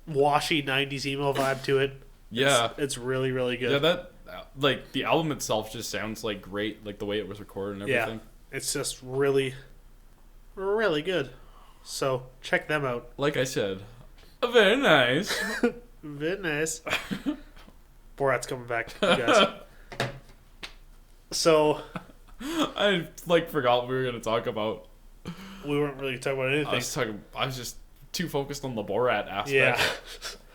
washy 90s emo vibe to it. Yeah. It's really, really good. Yeah, that like the album itself just sounds like great, like the way it was recorded and everything. Yeah, it's just really, really good. So check them out. Like I said, very nice. Very nice. Borat's coming back, you guys. So I like forgot what we were gonna talk about. we weren't really talking about anything. I was just too focused on the Borat aspect.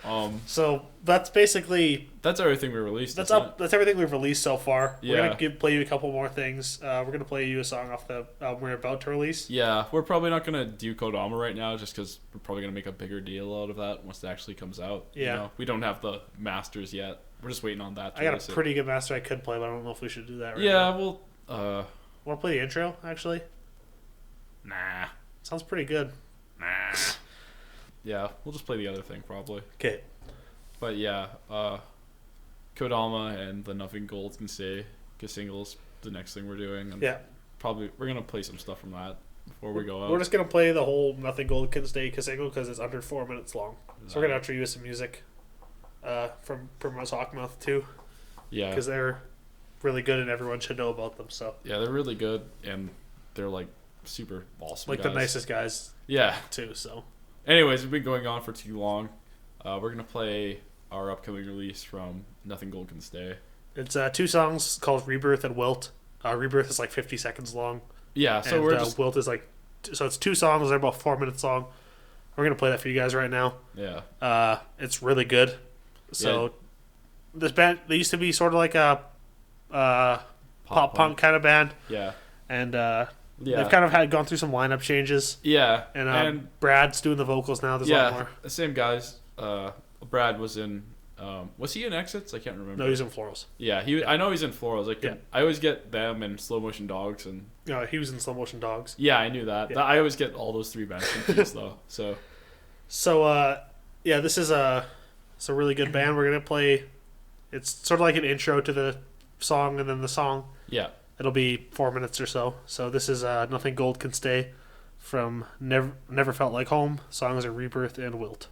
Yeah. So that's basically that's everything we released. That's everything we've released so far. Yeah. We're gonna play you a couple more things. We're gonna play you a song off the album we're about to release. Yeah, we're probably not gonna do Kodama right now, just because we're probably gonna make a bigger deal out of that once it actually comes out. Yeah. You know, we don't have the masters yet. We're just waiting on that. I got a pretty good master I could play, but I don't know if we should do that right yeah, now. well, Want to play the intro? Actually, nah. sounds pretty good. Nah. Yeah, we'll just play the other thing probably. Okay. But yeah, Kodama and the Nothing Gold Can Stay singles, the next thing we're doing. And Yeah. probably we're gonna play some stuff from that before we go out. We're just gonna play the whole Nothing Gold Can Stay single because it's under 4 minutes long. So we're gonna outro you with some music from Primrose Hawkmouth too, Yeah, because they're really good and everyone should know about them. So yeah, they're really good and they're like super awesome. like guys. the nicest guys Yeah. too. So Anyways, we've been going on for too long. We're gonna play our upcoming release from Nothing Gold Can Stay. it's 2 songs called Rebirth and Wilt. Rebirth is like 50 seconds long. Yeah, so And we're just Wilt is like, so it's 2 songs. They're about 4 minutes long. We're gonna play that for you guys right now. yeah. It's really good. So this band, they used to be sort of like a pop punk kind of band, Yeah, and yeah. they've kind of gone through some lineup changes. Yeah, And Brad's doing the vocals now. There's a lot yeah, more. the same guys. Brad was in. Was he in Exits? I can't remember. No, he's in Florals. Yeah, I know he's in Florals. Yeah. I always get them and Slow Motion Dogs and. No, he was in Slow Motion Dogs. Yeah, I knew that. Yeah. I always get all those 3 bands confused though. So. So yeah, this is it's a really good band. We're gonna play. It's sort of like an intro to the song, and then the song. Yeah. It'll be 4 minutes or so. So this is Nothing Gold Can Stay from Never Felt Like Home. Songs are Rebirth and Wilt.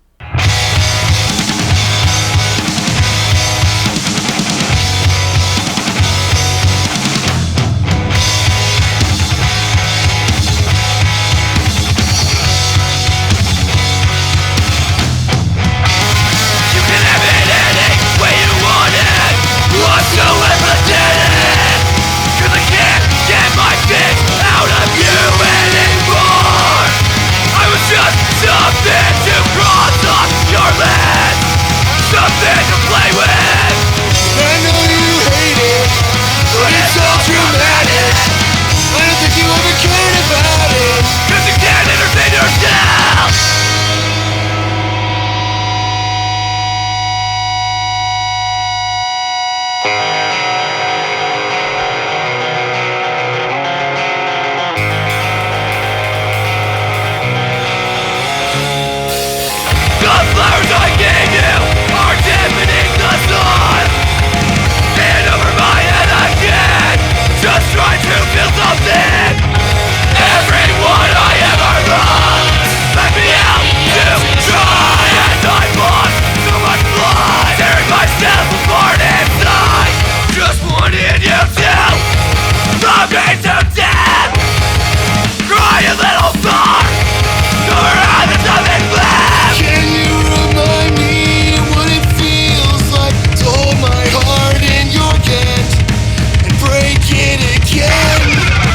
Break it again.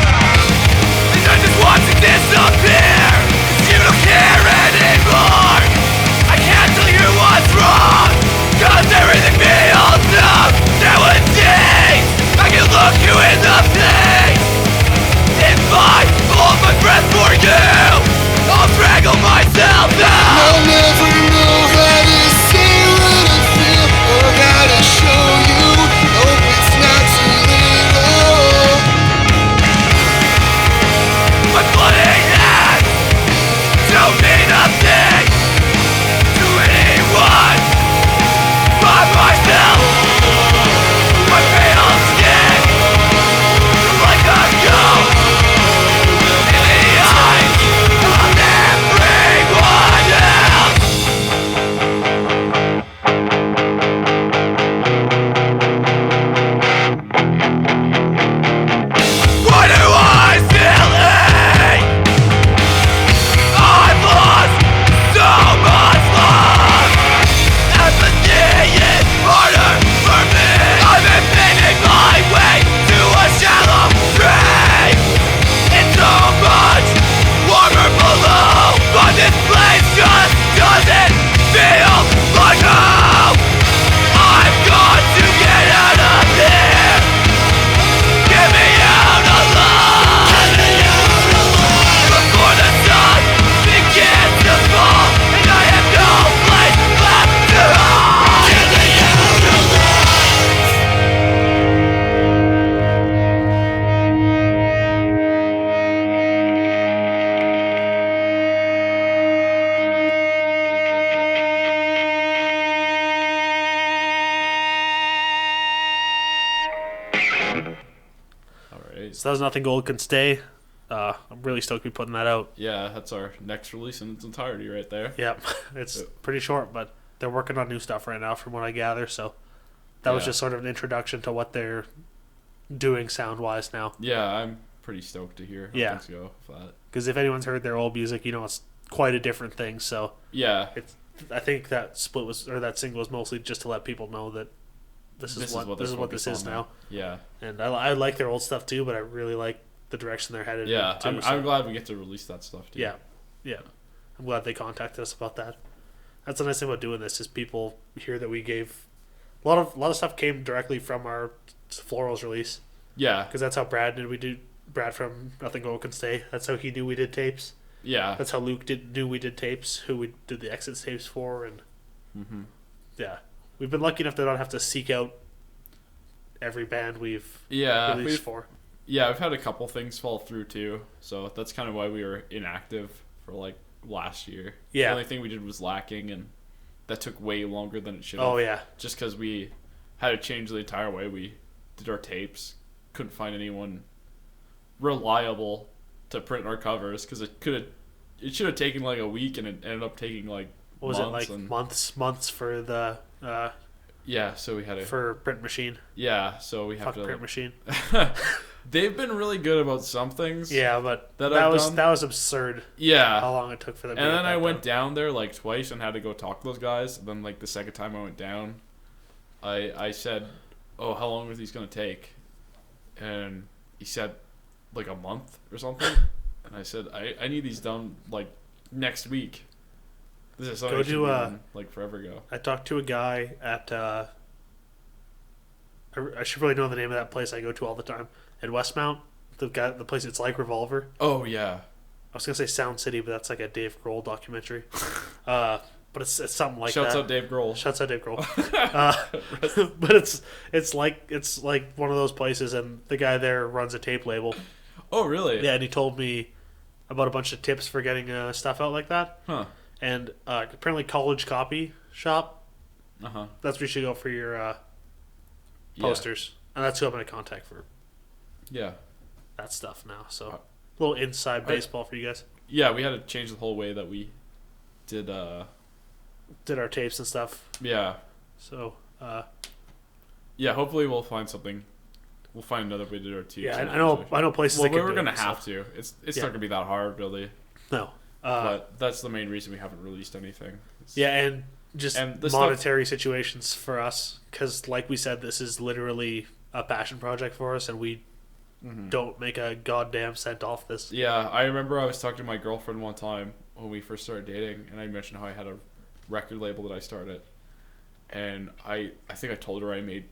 So that was Nothing Gold Can Stay. I'm really stoked to be putting that out. Yeah, that's our next release in its entirety right there. Yep, it's pretty short, but they're working on new stuff right now from what I gather, so that was just sort of an introduction to what they're doing sound-wise now. Yeah, I'm pretty stoked to hear how things go with that. Because if anyone's heard their old music, it's quite a different thing, so yeah. I think that that single was mostly just to let people know that this is what this is now. Yeah. And I like their old stuff too, but I really like the direction they're headed in too. I'm glad we get to release that stuff too. Yeah. I'm glad they contacted us about that. That's the nice thing about doing this is people hear that we gave a lot of stuff came directly from our Florals release. Yeah. Because that's how Brad did. Brad from Nothing Gold Can Stay. That's how he knew we did tapes. Yeah. That's how Luke knew we did tapes. Who we did the exits tapes for, and yeah, we've been lucky enough to not have to seek out every band we've released for. Yeah, we've had a couple things fall through too, so that's kind of why we were inactive for like last year. Yeah. The only thing we did was Lacking, and that took way longer than it should have. Oh yeah. Just because we had to change the entire way we did our tapes. Couldn't find anyone reliable to print our covers because it should have taken like a week, and it ended up taking like months for the so we had to for print machine. Yeah, so we have to print machine. They've been really good about some things. Yeah, but that was absurd. Yeah, how long it took for them. And then I went down there like twice and had to go talk to those guys. And then like the second time I went down, I said, "Oh, how long are these gonna take?" And he said, "Like a month or something." And I said, "I need these done like next week." This is something like forever ago. I talked to a guy at I should really know the name of that place I go to all the time at Westmount. The place it's like Revolver. Oh yeah. I was gonna say Sound City, but that's like a Dave Grohl documentary. But it's something like Shouts that. out Dave Grohl. Shouts out Dave Grohl. But it's like one of those places, and the guy there runs a tape label. Oh really? Yeah, and he told me about a bunch of tips for getting stuff out like that. Huh. And apparently College Copy Shop. Uh-huh. That's where you should go for your posters. And that's who I'm going to contact for that stuff now. So a little inside baseball for you guys. Yeah, we had to change the whole way that we did our tapes and stuff. Yeah. So hopefully we'll find something. We'll find another way to do our tapes. Yeah, I know places well, that we're going to have to. It's not going to be that hard, really. No. But that's the main reason we haven't released anything. And monetary situations for us, because like we said, this is literally a passion project for us, and we don't make a goddamn cent off this. Yeah, I remember I was talking to my girlfriend one time when we first started dating, and I mentioned how I had a record label that I started, and I think I told her I made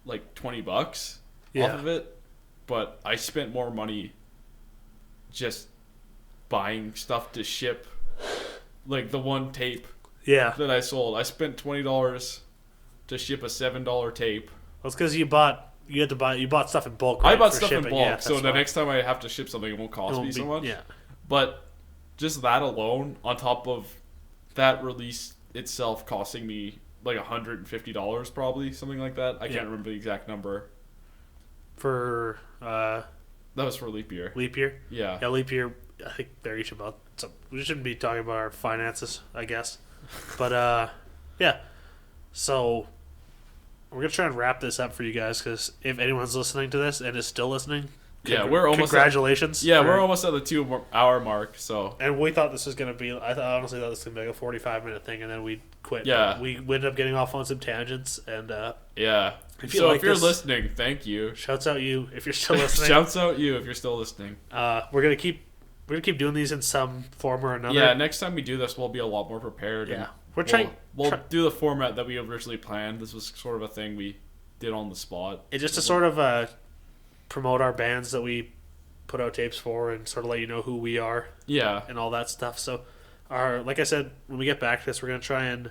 like $20 off of it, but I spent more money just buying stuff to ship, like the one tape that I sold. I spent $20 to ship a $7 tape. Well, it's because you bought stuff in bulk. Right, I bought stuff shipping. in bulk, Yeah, so the next time I have to ship something, it won't cost me so much. Yeah, but just that alone, on top of that release itself costing me like $150, probably something like that. I can't remember the exact number. For that was for Leap Year. Leap Year. Yeah. Yeah, Leap Year. I think they're each about. So we shouldn't be talking about our finances, I guess. But yeah. So we're gonna try and wrap this up for you guys, because if anyone's listening to this and is still listening, we're almost. Congratulations. We're almost at the 2-hour mark. So. And we thought this was gonna be. Honestly thought this was gonna be like a 45-minute thing, and then we quit. Yeah. We ended up getting off on some tangents, and yeah. If you're listening, thank you. Shouts out you if you're still listening. Shouts out you if you're still listening. We're gonna keep doing these in some form or another. Yeah, next time we do this, we'll be a lot more prepared. Yeah, We'll do the format that we originally planned. This was sort of a thing we did on the spot. It's just to sort of promote our bands that we put out tapes for, and sort of let you know who we are. Yeah, and all that stuff. So, like I said, when we get back to this, we're gonna try and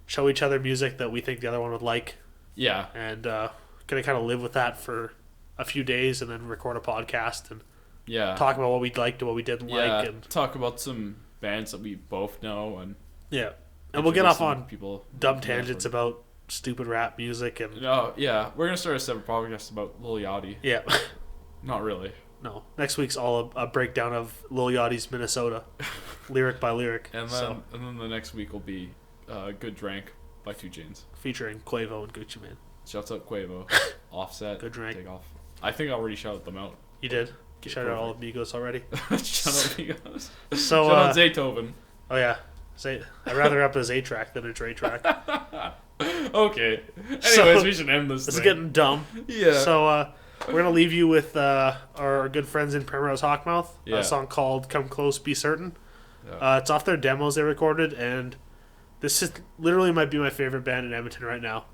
show each other music that we think the other one would like. Yeah, and gonna kind of live with that for a few days, and then record a podcast and talk about what we liked and what we didn't like, and talk about some bands that we both know, and and we'll get off on people dumb tangents about stupid rap music and we're gonna start a separate podcast about Lil Yachty. Not really. No. Next week's all a breakdown of Lil Yachty's Minnesota, lyric by lyric. And then the next week will be Good Drank by 2 Chainz. Featuring Quavo and Gucci Mane. Shouts out Quavo. Offset. Good Drank. Take off. I think I already shouted them out. You did? You shouted out all of Migos already? Shout out Migos. So, Shout out Zaytoven. Oh, yeah. I'd rather up a Z track than a Dre track. Okay. Anyways, we should end this It's thing. getting dumb. Yeah. So, we're going to leave you with our good friends in Primrose Hawkmouth. Yeah. A song called Come Close, Be Certain. Yeah. It's off their demos they recorded, and this is literally might be my favorite band in Edmonton right now.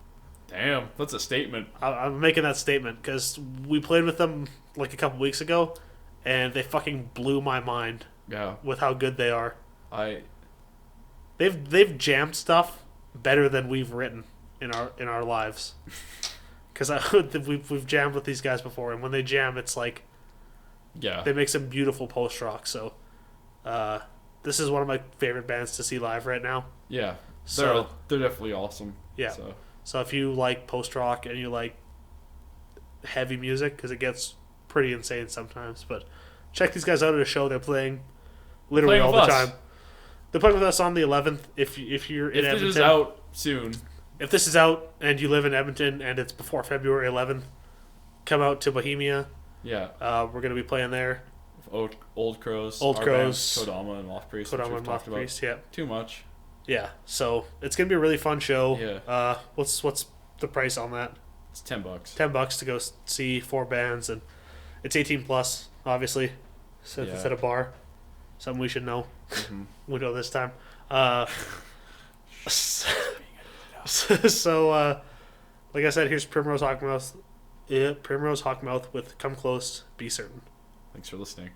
Damn, that's a statement. I'm making that statement because we played with them like a couple weeks ago, and they fucking blew my mind Yeah. with how good they are. I They've jammed stuff better than we've written in our lives. Because we've jammed with these guys before, and when they jam, it's like yeah. they make some beautiful post rock. So this is one of my favorite bands to see live right now. Yeah. So They're definitely awesome. yeah. So if you like post rock and you like heavy music, because it gets pretty insane sometimes, but check these guys out at a show. They're playing literally all the time. They're playing with us on the 11th. If you're in Edmonton, if this is out soon, if this is out and you live in Edmonton and it's before February 11th, come out to Bohemia. yeah. We're gonna be playing there. Old Crows, Old our Crows, bands, Kodama and Moth Priest. Kodama and Moth Priest. Yeah, Too much. yeah. So it's gonna be a really fun show. Yeah. What's the price on that? It's $10. $10 to go see 4 bands, and it's 18 plus, obviously. So Yeah. it's at a bar. Something we should know. Mm-hmm. We know this time. So, like I said, here's Primrose Hawkmouth. Yeah, Primrose Hawkmouth with "Come Close, Be Certain." Thanks for listening.